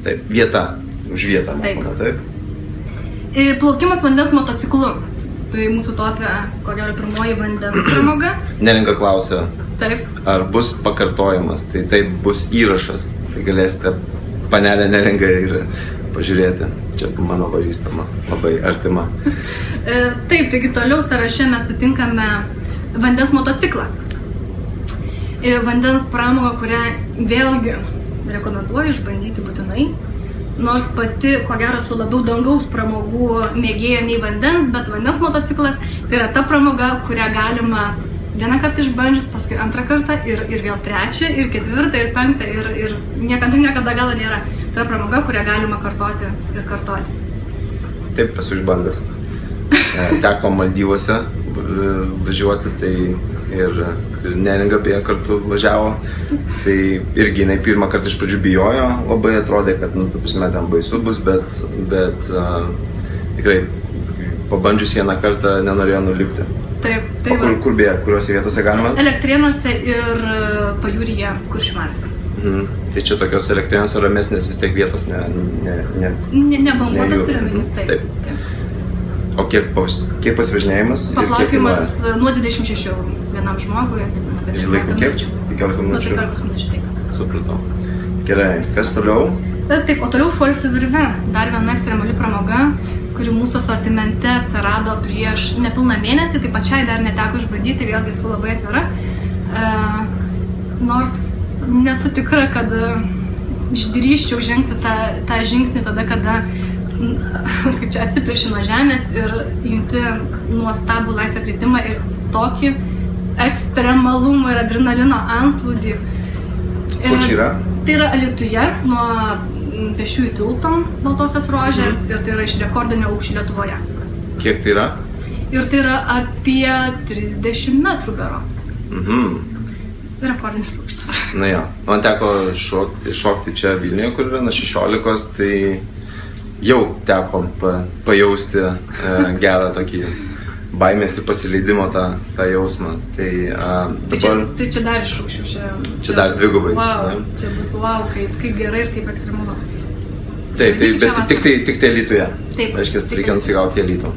Taip, vieta, už vietą, matome, taip? Plaukimas vandens motociklu. Tai mūsų topė, ko gero, pirmoji vandens pramoga. Neringa klausia, taip. Ar bus pakartojimas, tai taip bus įrašas, tai galėsite panelę Neringą ir pažiūrėti. Čia mano pažįstama, labai artima. Taip, taigi toliau sąraše mes sutinkame vandens motociklą. Vandens pramogą, kurią vėlgi rekomenduoju išbandyti būtinai. Nors pati, ko gero, su labiau dangaus pramogų mėgėja nei vandens, bet vandens motociklas tai yra ta pramoga, kurią galima vieną kartą išbandžius, paskui antrą kartą ir vėl trečią, ir ketvirtą, ir penktą, ir niekada galo nėra. Tai yra pramoga, kurią galima kartoti ir kartoti. Taip, esu išbandęs. Teko Maldyvuose važiuoti, tai ir Neringa beje kartu važiavo, tai irgi jinai pirmą kartą iš pradžių bijojo, labai atrodė, kad, ten baisu bus, bet tikrai pabandžius vieną kartą nenorėjo nulipti. Taip. O kur beje, kuriuose vietose galima? Elektrėnuose ir Pajūryje, Kuršių mariose. Tai čia tokios Elektrėnuose ramesnės vis tiek vietos, Nebanguotos turime, taip. O kiek pasivažinėjimas? Paplaukimas nuo 26 eurų vienam žmogui. Ir laiku kiek? 15 minučių? Nuo 15 minučių, taip. Supratau. Gerai, kas toliau? Taip, o toliau šuolis su virve. Dar viena ekstremali pramoga, kuri mūsų asortimente atsirado prieš nepilną mėnesį, tai pačiai dar neteko išbandyti, vėlgi esu labai atvira. Nors nesu tikra, kad išdrįsčiau žengti tą žingsnį tada, kada kaip čia atsiplėši nuo žemės ir junti nuostabų laisvę kritimą ir tokį ekstremalumą ir adrenalino antplūdį. Kur čia yra? Tai yra Alytuje, nuo Pėsčiųjų tilto Baltosios rožės ir tai yra iš rekordinio aukščio Lietuvoje. Kiek tai yra? Ir tai yra apie 30 metrų berods. Rekordinis aukštis. Na jo, man teko šokti čia Vilniuje, kur yra nuo 16, tai jau teko pajausti gerą tokį baimės ir pasileidimo tą jausmą. Tai dabar... Tai čia dar iššūkščiau, čia dar dvigubai. Wow, čia bus wow, kaip gerai ir kaip ekstremalu. Taip, bet tik tai Alytuje. Taip. Reiškia, reikia nusigauti Alytų.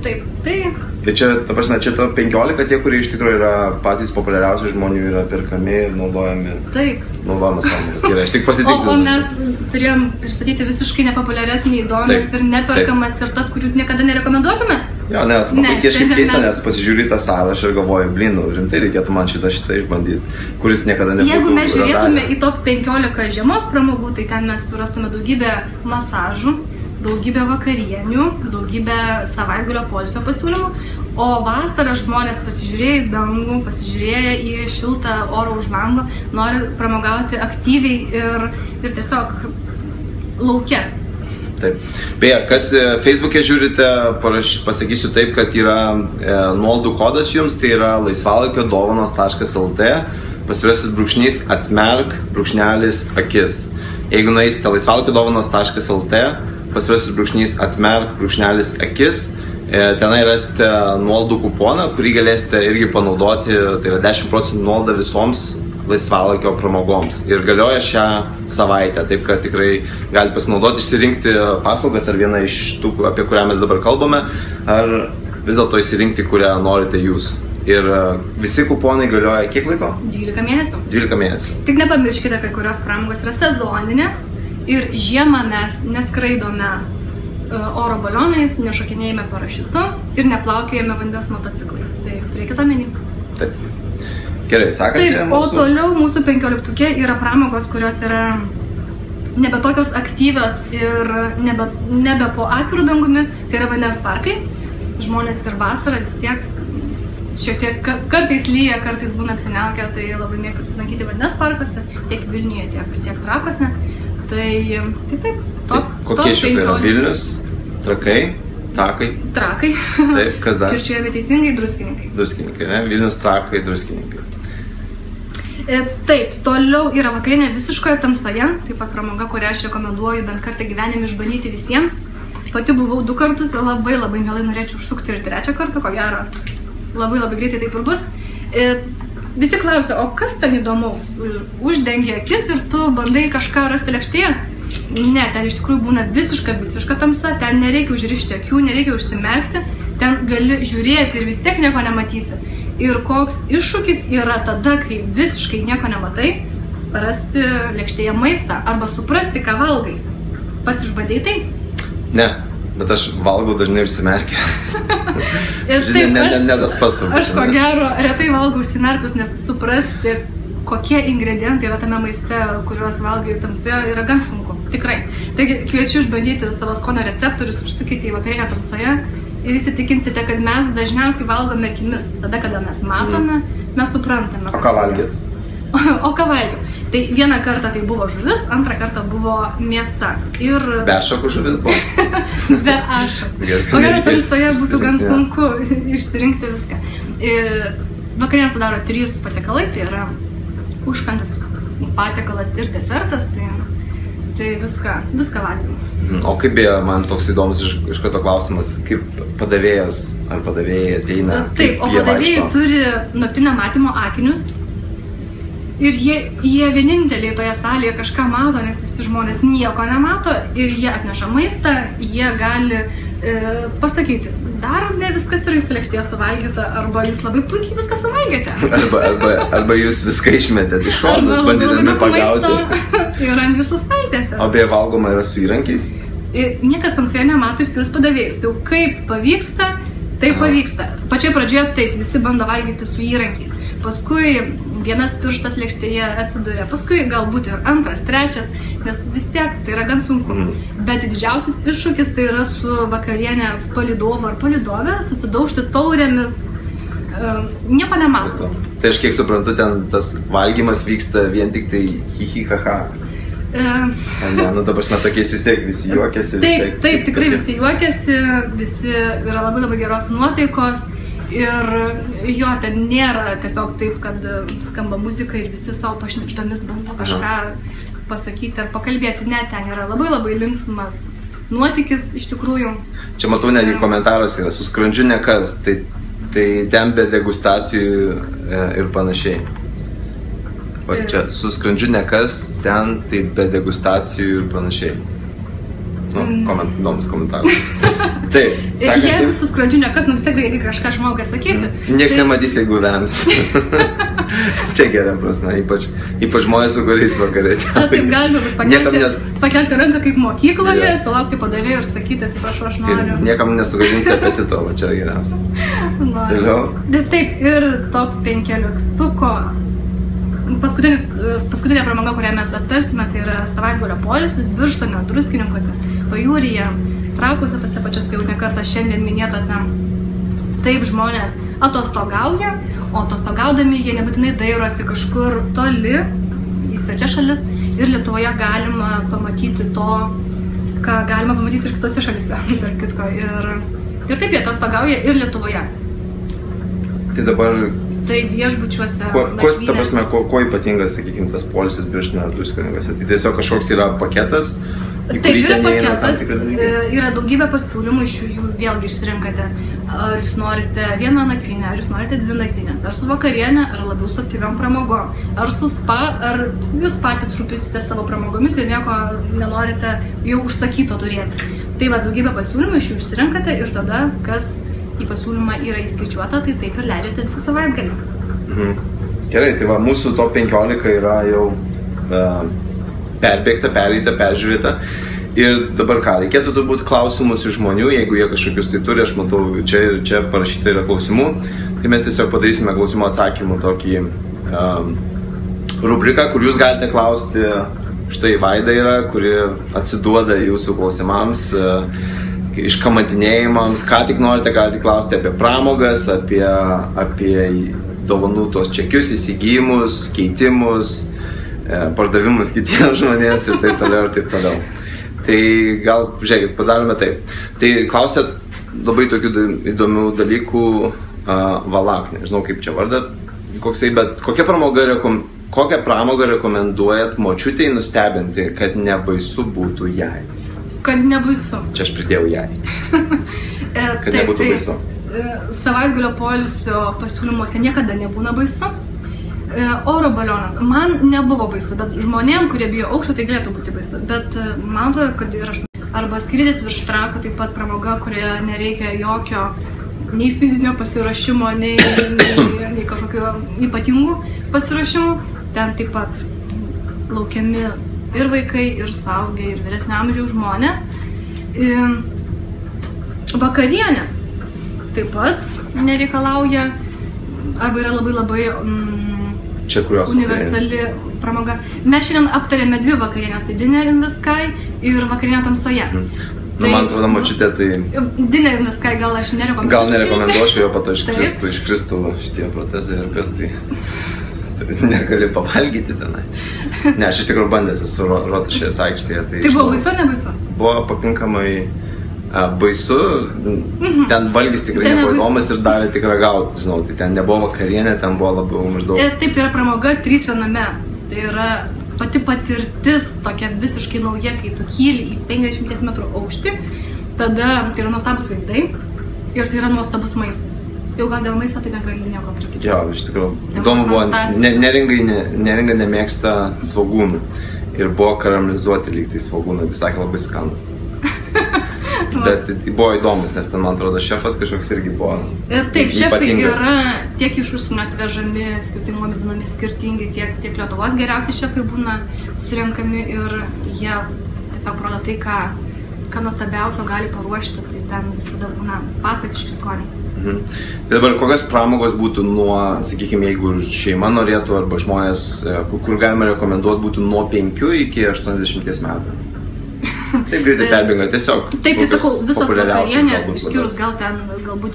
Taip, tai... Bet čia, ta prasme, čia to 15 tie, kurie iš tikrųjų yra patys populiariausi žmonių, yra perkami ir naudojami. Taip. Naudojamas pamokas. Gerai, aš tik pasitikslinu. O mes turėjom pristatyti visiškai nepopuliaresnį, įdomias ir neperkamas ir tas, kurių niekada nerekomenduotume? Jo, labai keista, nes pasižiūri tą sąrašą ir galvoju, rimtai reikėtų man šitą išbandyti, kuris niekada nebūtų. Jeigu mes žiūrėtume į top 15 žiemos pramogų, tai ten mes surastume daugybę masažų, daugybę vakarienių, daugybę savaitgalio poilsio pasiūlymų, o vasarą žmonės pasižiūrėję į dangų, pasižiūrėję į šiltą orą už lango, nori pramogauti aktyviai ir tiesiog lauke. Taip. Beje, kas Facebook'e žiūrite, pasakysiu taip, kad yra nuolaidų kodas jums, tai yra laisvalaikio dovanos.lt, pasvirasis brūkšnys atmerk brūkšnelis akis. Jeigu nueisite laisvalaikio dovanos.lt, pasvirasis brūkšnys atmerk brūkšnelis akis, tenai rasite nuolaidų kuponą, kurį galėsite irgi panaudoti, tai yra 10% nuolaida visoms laisvalaikio pramogoms ir galioja šią savaitę, taip kad tikrai galite pasinaudoti, išsirinkti paslaugas ar vieną iš tų, apie kurią mes dabar kalbame, ar vis dėlto išsirinkti, kurią norite jūs. Ir visi kuponai galioja kiek laiko? 12 mėnesių. 12 mėnesių. Tik nepamirškite, kai kurios pramogos yra sezoninės ir žiemą mes neskraidome oro balionais, nešokinėjame parašiutu ir neplaukiojame vandens motociklais. Tai turėkite omeny. Taip. Gerai, sakate, taip, o toliau mūsų 15-ukė yra pramogos, kurios yra nebe tokios aktyvios ir nebe po atvirų dangumi, tai yra vandens parkai. Žmonės ir vasarą vis tiek šiek tiek kartais lyja, kartais būna apsiniaukę, tai labai mėgsta apsilankyti vandens parkuose, tiek Vilniuje, tiek Trakuose. Tai taip. Kokie iš jūsų yra? Vilnius, Trakai? Trakai. Taip, kas dar? Kirčiuojame teisingai, Druskininkai. Druskininkai, ne? Vilnius, Trakai, Druskininkai. Taip, toliau yra vakarienė visiškoje tamsoje, taip pat pramoga, kurią aš rekomenduoju bent kartą gyvenime išbandyti visiems. Pati buvau 2 kartus ir labai mielai norėčiau užsukti ir 3 kartą, ko gero. Labai greitai taip ir bus. Visi klausia, o kas ten įdomaus? Uždengia akis ir tu bandai kažką rasti lėkštėje? Ne, ten iš tikrųjų būna visiška tamsa, ten nereikia užrišti akių, nereikia užsimerkti, ten gali žiūrėti ir vis tiek nieko nematysi. Ir koks iššūkis yra tada, kai visiškai nieko nematai, rasti lėkštėje maistą arba suprasti, ką valgai. Pats išbandei tai? Ne, bet aš valgau dažnai užsimerkęs. Aš ko gero retai valgau užsimerkus, nes suprasti, kokie ingredientai yra tame maiste, kuriuos valgai tamsoje, yra gan sunku. Tikrai. Taigi kviečiu išbandyti savo skonio receptorius, užsukite į vakarienę tamsoje ir įsitikinsite, kad mes dažniausiai valgome akimis. Tada, kada mes matome, mes suprantame. O ką valgėt? O ką valgiau? Tai vieną kartą tai buvo žuvis, antrą kartą buvo mėsa. Be ašakų žuvis buvo? Be ašakų. O gero tamsoje būtų gan sunku išsirinkti viską. Vakarienę sudaro 3 patiekalai, tai yra užkandis, patiekalas ir desertas, tai viską valgym. O kaip beje, man toks įdomus iš karto klausimas, kaip padavėjas ar padavėjai ateina? Taip, o padavėjai turi naktinio matymo akinius ir jie vieninteliai toje salėje kažką mato, nes visi žmonės nieko nemato ir jie atneša maistą, jie gali pasakyti, dar ne viskas yra jūsų lėkštėje suvalgyta, arba jūs labai puikiai viską suvalgėte. Arba jūs viską išmetėte iš šonus, bandydami pagauti. Ir ant jūsų staltiesės. O beje valgoma yra su įrankiais? Niekas tamsoje nemato išskyrus padavėjus. Tai kaip pavyksta, taip pavyksta. Pačioje pradžioje taip, visi bando valgyti su įrankiais. Paskui vienas pirštas lėkštėje atsiduria, paskui galbūt ir antras, trečias, nes vis tiek tai yra gan sunku. Bet didžiausias iššūkis tai yra su vakarienės palydovu ar palydove, susidaužti taurėmis, nieko nemato. Tai aš kiek suprantu, ten tas valgymas vyksta vien tik tai hi-hi-ha-ha. Nu dabar na tokiais vis tiek visi juokiasi. Taip, tikrai visi juokiasi, visi yra labai geros nuotaikos. Ir jo, ten nėra tiesiog taip, kad skamba muzika ir visi savo pašnibždomis bando kažką pasakyti ar pakalbėti. Ne, ten yra labai linksmas nuotykis iš tikrųjų. Čia matau netgi komentaras yra, su skrandžiu nekas, tai ten be degustacijų ir panašiai. O čia su skrandžiu nekas, ten tai be degustacijų ir panašiai. Įdomus komentaras. Taip, jeigu su skrandžiu nekas, vis tiek reikia kažką žmogui atsakyti. Niekas nematys, jeigu vems. Čia geria prasme, ypač žmonės, su kuriais vakarė. Taip galima bus pakelti ranką kaip mokykloje, sulaukti padavėjų ir sakyti, atsiprašau, aš noriu. Niekam nesugadinsi apetito, va čia geriausia. Taip, ir top 15-tuko. Paskutinė pramoga, kurią mes aptarsime, tai yra savaitgalio poilsis Birštone, Druskininkuose, Pajūryje, Trakuose, tose pačiose jau nekartą šiandien minėtose. Taip žmonės atostogauja, o atostogaudami jie nebūtinai dairosi kažkur toli į svečias šalis ir Lietuvoje galima pamatyti to, ką galima pamatyti ir kitose šalise, per kitko. Ir taip jie atostogauja ir Lietuvoje. Tai dabar Tai viešbučiuose. Kuo ypatingas, sakykime, tas poilsis Birštone ar Druskininkuose? Tai tiesiog kažkoks yra paketas? Taip, yra paketas, yra daugybė pasiūlymų, iš jų vėlgi išsirinkate. Ar jūs norite vieną nakvynę, ar jūs norite 2 nakvynės, ar su vakarienė, ar labiau su aktyviom pramogom, ar su spa, ar jūs patys rūpysite savo pramogomis ir nieko nenorite jau užsakyto turėti. Tai va, daugybė pasiūlymų, iš jų išsirinkate ir tada, kas į pasiūlymą yra įskaičiuota, tai taip ir leidžiate visą savaitgalį. Gerai, tai va, mūsų top 15 yra jau perbėgta, pereita, peržiūrėta. Ir dabar ką, reikėtų turbūt klausimus iš žmonių, jeigu jie kažkokius tai turi, aš matau, čia parašyta yra klausimų, tai mes tiesiog padarysime klausimų atsakymų tokį rubriką, kur jūs galite klausti štai Vaida yra, kuri atsiduoda jūsų klausimams, iškamantinėjimams, ką tik norite, galite klausti apie pramogas, apie dovanų tos čekius, įsigijimus, keitimus, pardavimus kitiems žmonėms ir taip toliau ir taip toliau. Tai gal, žiūrėkit, padarome taip. Tai klausėt labai tokių įdomių dalykų Valak, nežinau kaip čia vardą, koksai, bet kokią pramogą rekomenduojat močiutei nustebinti, kad nebaisu būtų jai? Kad nebaisu. Čia aš pridėjau jai. Kad nebūtų baisu. Savaitgalio poilsio pasiūlymuose niekada nebūna baisu. Oro balionas. Man nebuvo baisu, bet žmonėm, kurie bijo aukščio, tai galėtų būti baisu. Bet man atrodo, kad ir aš. Arba skrydis virš trakų, taip pat pramoga, kurioje nereikia jokio nei fizinio pasiruošimo, nei kažkokio ypatingų pasiruošimų. Ten taip pat laukiami ir vaikai, ir suaugę, ir vyresnio amžiaus žmonės. Vakarienės taip pat nereikalauja, arba yra labai universali pramoga. Mes šiandien aptarėme 2 vakarienės, tai Dinner in the Sky ir vakarienė tamsoje. Man atrodo, močiutė, tai... Dinner in the Sky gal aš nerekomenduočiau. Gal nerekomenduočiau, jo pato iškristų šitie protezai ir kas tai negali pavalgyti tenai. Ne, aš iš tikrųjų bandęs esu Rotušės aikštėje. Tai buvo baisu ar nebaisu? Buvo pakankamai baisu, ten valgys tikrai nebuvo įdomus ir davė tik ragauti, žinau, tai ten nebuvo vakarienė, ten buvo labiau maždaug. Taip, yra pramoga 3 viename, tai yra pati patirtis tokia visiškai nauja, kai tu kyli į 50 metrų aukštį, tada tai yra nuostabus vaizdai ir tai yra nuostabus maistas. Jau gal dėl maisto tai negali nieko prikyti. Jo, iš tikrųjų, įdomu buvo, neringa nemėgsta svogūnų ir buvo karamelizuoti lyg tai svogūnai, tai sakė labai skanus. Bet buvo įdomus, nes ten, man atrodo, šefas kažkoks irgi buvo Taip, šefai yra tiek iš užsienio atvežami, skirtingomis dienomis skirtingi, tiek Lietuvos geriausiai šefai būna surenkami ir jie tiesiog parodo tai, ką nuostabiausio gali paruošti, tai ten visada būna pasakiški skoniai. Tai dabar kokios pramogos būtų nuo, sakykime, jeigu šeima norėtų arba žmonės, kur galima rekomenduoti, būtų nuo 5 iki 80 metų? Taip greitai perbėga, tiesiog. Taip, tai sakau, visos vakarienės, išskyrus gal ten, galbūt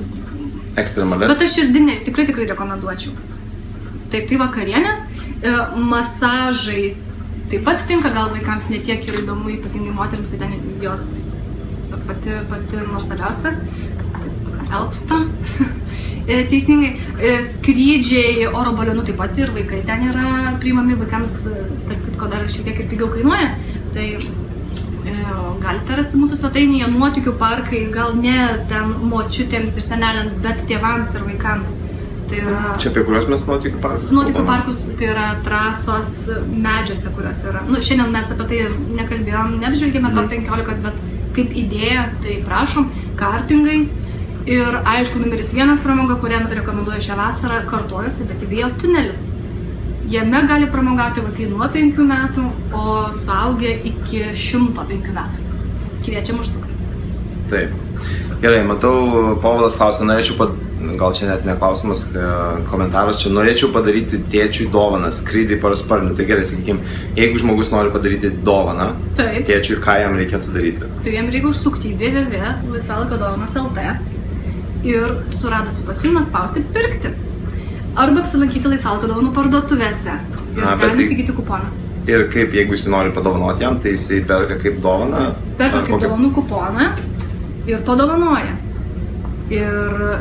ekstremalės. Bet aš ir dinerį tikrai rekomenduočiau. Taip, tai vakarienės, masažai taip pat tinka, gal vaikams netiek yra įdomu, ypatingai moterims, tai ten jos pati nuostabiausia, elpsta. Teisingai, skrydžiai oro balionu taip pat ir vaikai ten yra priimami, vaikams, tarp kitko, dar šiek tiek ir pigiau kainuoja. Tai galite rasti mūsų svetainėje nuotykių parkai, gal ne ten močiutėms ir seneliams, bet tėvams ir vaikams. Tai yra... Čia apie kurios mes nuotykių parkus? Nuotykių parkus tai yra trasos medžiuose, kurios yra. Šiandien mes apie tai nekalbėjom, neapžvelgėme top 15, bet kaip idėja, tai prašom, kartingai. Ir aišku, numeris 1 pramoga, kurią rekomenduoju šią vasarą, kartojosi, bet vėjo tunelis. Jame gali pramogauti vaikai nuo 5 metų, o suaugę iki 105 metų. Kviečiam užsukti. Taip. Gerai, matau, Povilas klausia, gal čia net neklausimas, komentaras čia, norėčiau padaryti tėčiui dovaną, skrydį parasparnių. Tai gerai, sakykime, jeigu žmogus nori padaryti dovaną tėčiui, ką jam reikėtų daryti? Tai jam reikia užsukti į www.laisvalaikio.lt ir suradusi pasiūlymą spausti pirkti. Arba apsilankyti laisvalaikio dovanų parduotuvėse ir ten įsigyti kuponą. Ir kaip, jeigu jis nori padovanoti jam, tai jisai perka kaip dovaną? Perka kaip dovanų kuponą ir padovanoja. Ir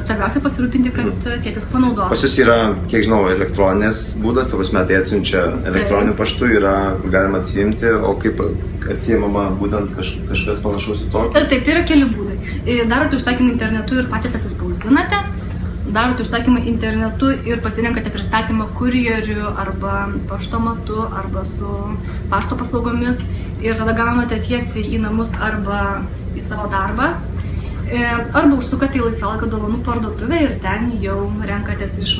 svarbiausia pasirūpinti, kad tėtis panaudotų. Pas jūs yra, kiek žinau, elektroninės būdas, ta prasme, tai atsiunčia elektroniniu paštu, yra, kur galima atsiimti, o kaip atsiimama būtent kažkas panašaus į tokį? Taip, tai yra keli būdai. Darote užsakymą internetu ir patys atsispausdinate. Darote užsakymą internetu ir pasirenkate pristatymą kurjeriu arba paštomatu arba su pašto paslaugomis ir tada gaunate tiesiai į namus arba į savo darbą. Arba užsukate į laisvalaikio dovanų parduotuvę ir ten jau renkatės iš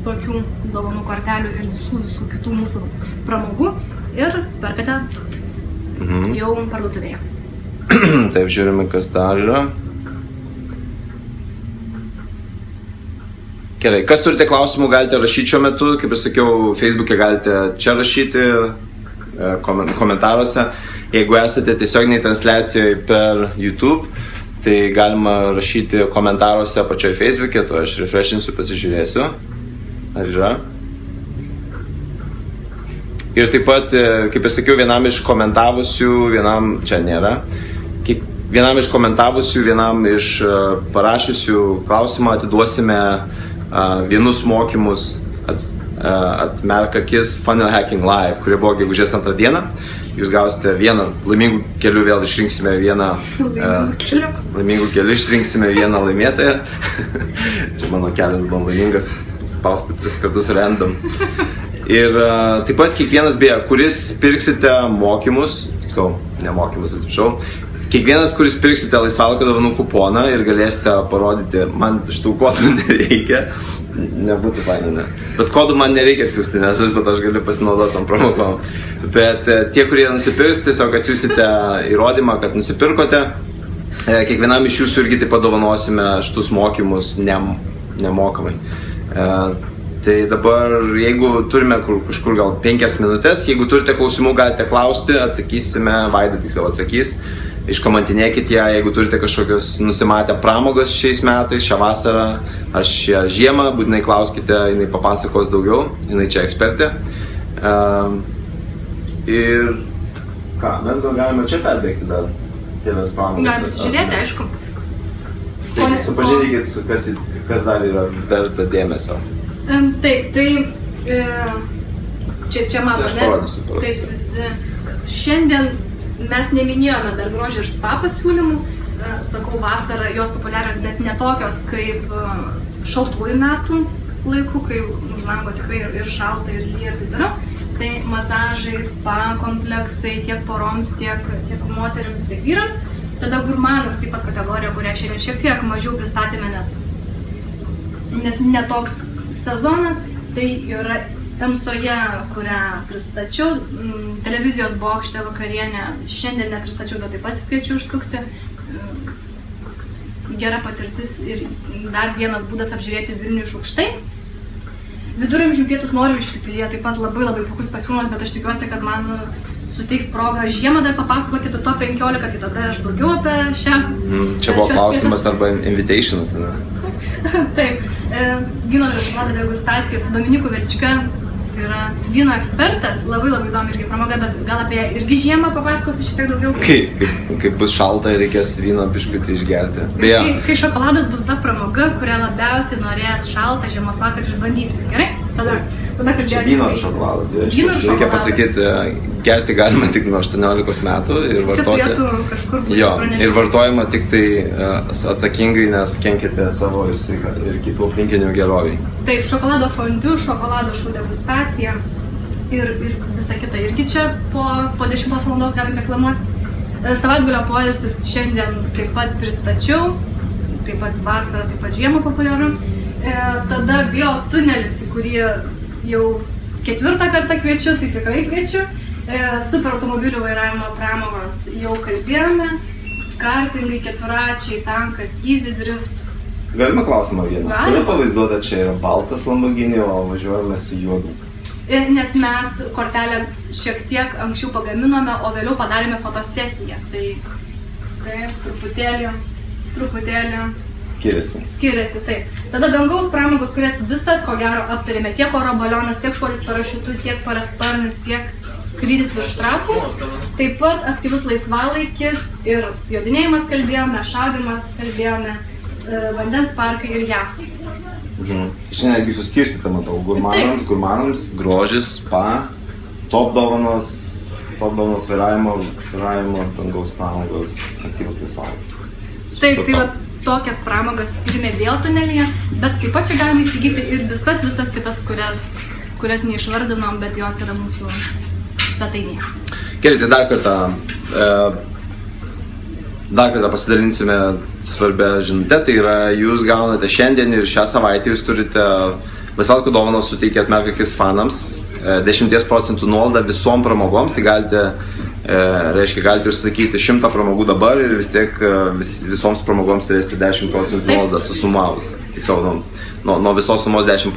tokių dovanų kortelių ir visų kitų mūsų pramogų ir perkate jau parduotuvėje. Taip, žiūrime, kas dar yra. Gerai, kas turite klausimų, galite rašyti šiuo metu, kaip ir sakiau, Facebook'e galite čia rašyti, komentaruose. Jeigu esate tiesioginiai transliacijoje per YouTube, tai galima rašyti komentaruose pačioje Facebook'e, to aš refreshinsiu, pasižiūrėsiu, ar yra. Ir taip pat, kaip ir sakiau, vienam iš komentavusių, čia nėra, vienam iš komentavusių, vienam iš parašiusių klausimą atiduosime vienus mokymus Atmerk akis Funnel Hacking Live, kurie buvo gegužės 2 dieną. Jūs gausite vieną laimingų kelių, vėl išrinksime vieną laimingų kelių, išrinksime vieną laimėtoją. Čia mano kelias buvo laimingas, spausti 3 kartus random. Ir taip pat kiekvienas beje, kuris pirksite mokymus, tiksliau, ne mokymus, atsiprašau, kiekvienas, kuris pirksite laisvalaikio dovanų kuponą ir galėsite parodyti, man šitų kodų nereikia, nebūtų faina, ne. Bet kodų man nereikia siūsti, nes aš galiu pasinaudoti tom promokom. Bet tie, kurie nusipirks, tiesiog atsiūsite įrodymą, kad nusipirkote. Kiekvienam iš jūsų irgi taip padovanosime šitus mokymus nemokamai. Tai dabar, jeigu turime kažkur gal 5 minutės, jeigu turite klausimų, galite klausti, atsakysime, Vaida tiksliau atsakys. Iškamantinėkit ją, jeigu turite kažkokios nusimatę pramogas šiais metais, šią vasarą ar šią žiemą, būtinai klauskite, jinai papasakos daugiau, jinai čia ekspertė. Ir ką, mes gal galime čia perbėgti dar kelias pramogas. Galime pasižiūrėti, aišku. Tai supažindykit, kas dar yra verta dėmesio. Taip, tai čia matome. Taip, visi. Šiandien mes neminėjome dar grožio ir spa pasiūlymų, sakau, vasarą jos populiarios, bet ne tokios kaip šaltųjų metų laikų, kai už lango tikrai ir šalta, ir lyja, ir taip toliau. Tai masažai, spa kompleksai tiek poroms, tiek moterims, tiek vyrams. Tada gurmanams taip pat kategorija, kurią šiandien šiek tiek mažiau pristatėme, nes netoks sezonas, tai yra tamsoje, kurią pristačiau, televizijos bokšte vakarienę, šiandien nepristačiau, bet taip pat kviečiu užsukti. Gera patirtis ir dar vienas būdas apžiūrėti Vilnių iš aukštai. Viduramžių pietus Norviškių pilyje taip pat labai puikus pasiūlymas, bet aš tikiuosi, kad man suteiks progą žiemą dar papasakoti apie top 15, tai tada aš daugiau apie šią. Čia buvo klausimas arba invitationas, ne? Taip, vyno ir šokolado degustacijos su Dominiku Velička. Tai yra vyno ekspertas, labai įdomi irgi pramoga, bet gal apie irgi žiemą papasakosiu šiek tiek daugiau. Kai bus šalta ir reikės vyno biškutį išgerti. Kai šokoladas bus ta pramoga, kurią labiausiai norės šaltą žiemos vakarą išbandyti, gerai? Tada kalbėsime. Vyno ir šokoladas. Reikia pasakyti, gerti galima tik nuo 18 metų ir vartoti. Čia turėtų kažkur būti pranešimai. Ir vartojama tik tai atsakingai, nes kenkite savo ir kitų aplinkinių geroviai. Taip, šokolado fondiu, šokolado šou degustacija ir visa kita irgi čia po 10 valandos galim reklamuoti. Savaitgalio poilsis šiandien taip pat pristačiau, taip pat vasarą, taip pat žiemą populiaru. Tada biotunelis, į kurį jau 4 kartą kviečiu, tai tikrai kviečiu. Super automobilių vairavimo pramogos jau kalbėjome. Kartingai, keturračiai, tankas, easy drift. Galima klausimą vieną. Kodėl pavaizduota čia yra baltas Lamborghini, o važiuojame su juodu? Nes mes kortelę šiek tiek anksčiau pagaminome, o vėliau padarėme fotosesiją. Tai taip, truputėlį skiriasi, taip. Tada dangaus pramogos, kurias visas, ko gero, aptarėme. Tiek oro balionas, tiek šuolis parašiutu, tiek parasparnis, tiek skrydis virš trakų. Taip pat aktyvus laisvalaikis ir jodinėjimas kalbėjome, šaudymas kalbėjome, vandens parkai ir jachtos. Šiandien netgi suskirstyta, matau, gurmanams, grožis, spa, top dovanos vairavimo, dangaus pramogos, aktyvus laisvalaikis. Taip, tai va tokias pramogas turime vėl tunelyje, bet kaip pat čia galime įsigyti ir visas kitas, kurias neišvardinom, bet jos yra mūsų svetainėje. Gerai, tai dar kartą pasidalinsime svarbę žinutę, tai yra jūs gaunate šiandien ir šią savaitę jūs turite laisvalaikio dovanos suteikę Atmerk akis fanams 10% nuolaidą visom pramogoms, tai galite, galite užsakyti 100 pramogų dabar ir vis tiek visoms pramogoms turėsite 10% nuolaidą susumavus. Tiksliau, nuo visos sumos 10%.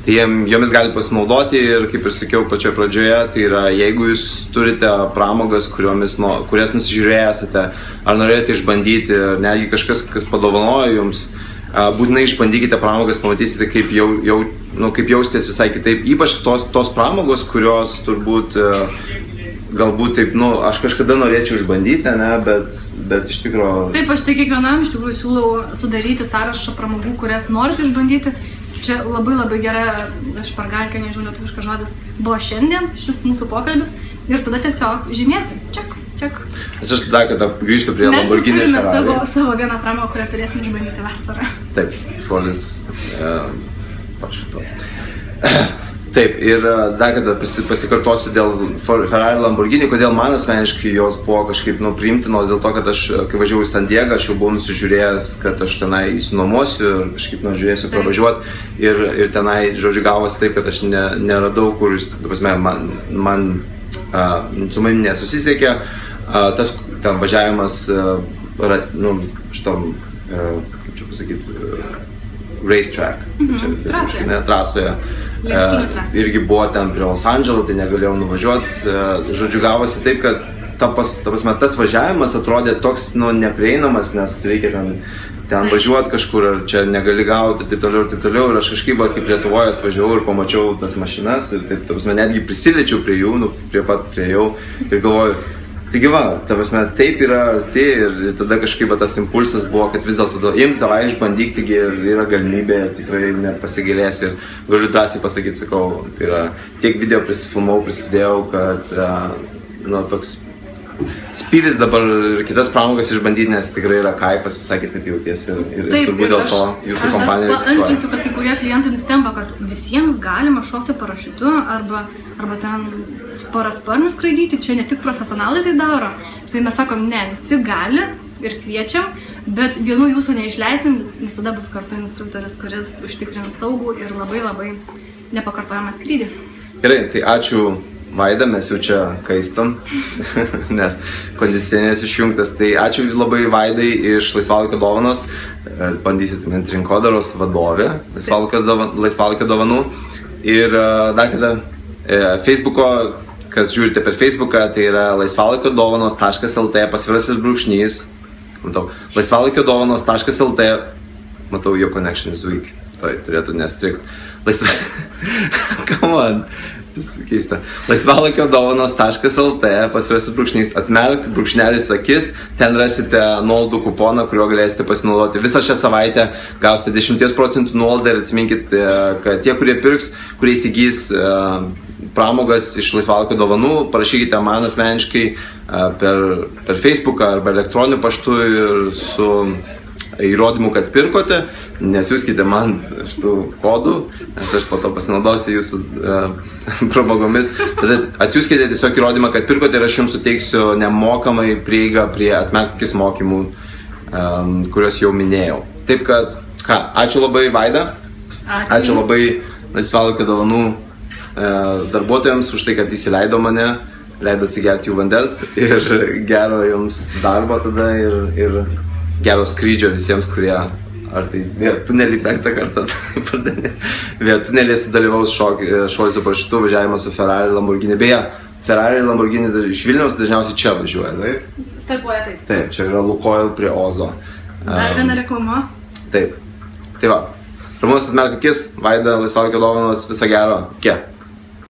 Tai jomis gali pasinaudoti ir, kaip ir sakiau pačioje pradžioje, tai yra, jeigu jūs turite pramogas, kurias nusižiūrėję esate, ar norėjote išbandyti, netgi kažkas, kas padovanojo jums, būtinai išbandykite pramogas, pamatysite, kaip jaustės visai kitaip. Ypač tos pramogos, kurios turbūt galbūt taip, aš kažkada norėčiau išbandyti, bet iš tikrųjų... Taip, aš tai kiekvienam iš tikrųjų siūlau sudaryti sąrašą pramogų, kurias norite išbandyti. Čia labai gera špargalkė, nežinau, lietuviškas žodis, buvo šiandien šis mūsų pokalbis ir tada tiesiog žymėti. Ček. Aš dar kartą grįžtu prie Lamborghini ir Ferrari. Mes turime savo vieną pramogą, kurią turėsim išbandyti vasarą. Taip, šuolis šito. Taip, ir dar kada pasikartosiu dėl Ferrari Lamborghini, kodėl man asmeniškai jos buvo kažkaip priimtinos, dėl to, kad aš, kai važiavau į San Diegą, aš jau buvau nusižiūrėjęs, kad aš tenai įsinuomosiu ir kažkaip žiūrėsiu pravažiuoti ir tenai, žodžiu, gavosi taip, kad aš neradau, kur, su manim nesusisiekė, tas ten važiavimas, šitom, kaip čia pasakyti, racetrack, trasoje. Irgi buvo ten prie Los Andželo, tai negalėjau nuvažiuoti. Žodžiu, gavosi taip, kad tas važiavimas atrodė toks neprieinamas, nes reikia ten važiuoti kažkur, ar čia negali gauti ir taip toliau. Ir aš kažkaip, kaip Lietuvoje atvažiavau ir pamačiau tas mašinas ir taip, netgi prisiliečiau prie jų, prie jau ir galvoju, taigi taip yra arti ir tada kažkaip tas impulsas buvo, kad vis dėlto imk tavai išbandyk, taigi yra galimybė, tikrai nepasigailėsi ir galiu drąsiai pasakyti, sakau, tai yra tiek video prisifilmau, prisidėjau, kad toks spyris dabar ir kitas pramogas išbandyti, nes tikrai yra kaifas, visai kitaip jautiesi ir turbūt dėl to jūsų kompanija egzistuoja. Aš paantrinsiu, kad kai kurie klientai nustemba, kad visiems galima šokti parašiutu arba ten parasparniu skraidyti, čia ne tik profesionalai tai daro. Tai mes sakom, ne, visi gali ir kviečiam, bet vienų jūsų neišleisim, visada bus kartu instruktorius, kuris užtikrins saugų ir labai nepakartojamą skrydį. Gerai, tai ačiū Vaida, mes jau čia kaistam, nes kondicionierius išjungtas. Tai ačiū labai Vaidai iš Laisvalaikio dovanos, bandysiu atsiminti rinkodaros vadovė Laisvalaikio dovanų. Ir dar kada Facebooko, kas žiūrite per Facebooką, tai yra laisvalaikio-dovanos.lt //, matau, laisvalaikio-dovanos.lt, matau, your connection is weak, tai turėtų nestrikt. Come on. Keista. Laisvalaikio-dovanos.lt // atmerk _akis, ten rasite nuolaidų kuponą, kuriuo galėsite pasinaudoti. Visą šią savaitę gausite 10% nuolaidą ir atsiminkit, kad tie, kurie pirks, kurie įsigys pramogas iš Laisvalaikio dovanų, parašykite man asmeniškai per Facebooką arba elektroniniu paštu ir su įrodymu, kad pirkote, nesiųskite man šitų kodų, nes aš po to pasinaudosiu jūsų pramogomis. Tada atsiųskite tiesiog įrodymą, kad pirkote ir aš jums suteiksiu nemokamai prieigą prie atmerkis mokymų, kuriuos jau minėjau. Taip kad, ačiū labai Vaida, ačiū labai Laisvalaikio dovanų darbuotojams už tai, kad įsileido mane, leido atsigerti jų vandens ir gero jums darbo tada ir gero skrydžio visiems, kurie ar tai tunelį 5 kartą tunelį sudalyvaus šuolis su parašiutu, važiavimas su Ferrari Lamborghini. Beje, Ferrari Lamborghini iš Vilniaus dažniausiai čia važiuoja, taip? Startuoja taip. Taip, čia yra Lukoil prie Ozo. Dar viena reklama. Taip. Tai va, Ramūnas atmerk akis, Vaida Laisvalaikio dovanos, viso gero. Iki.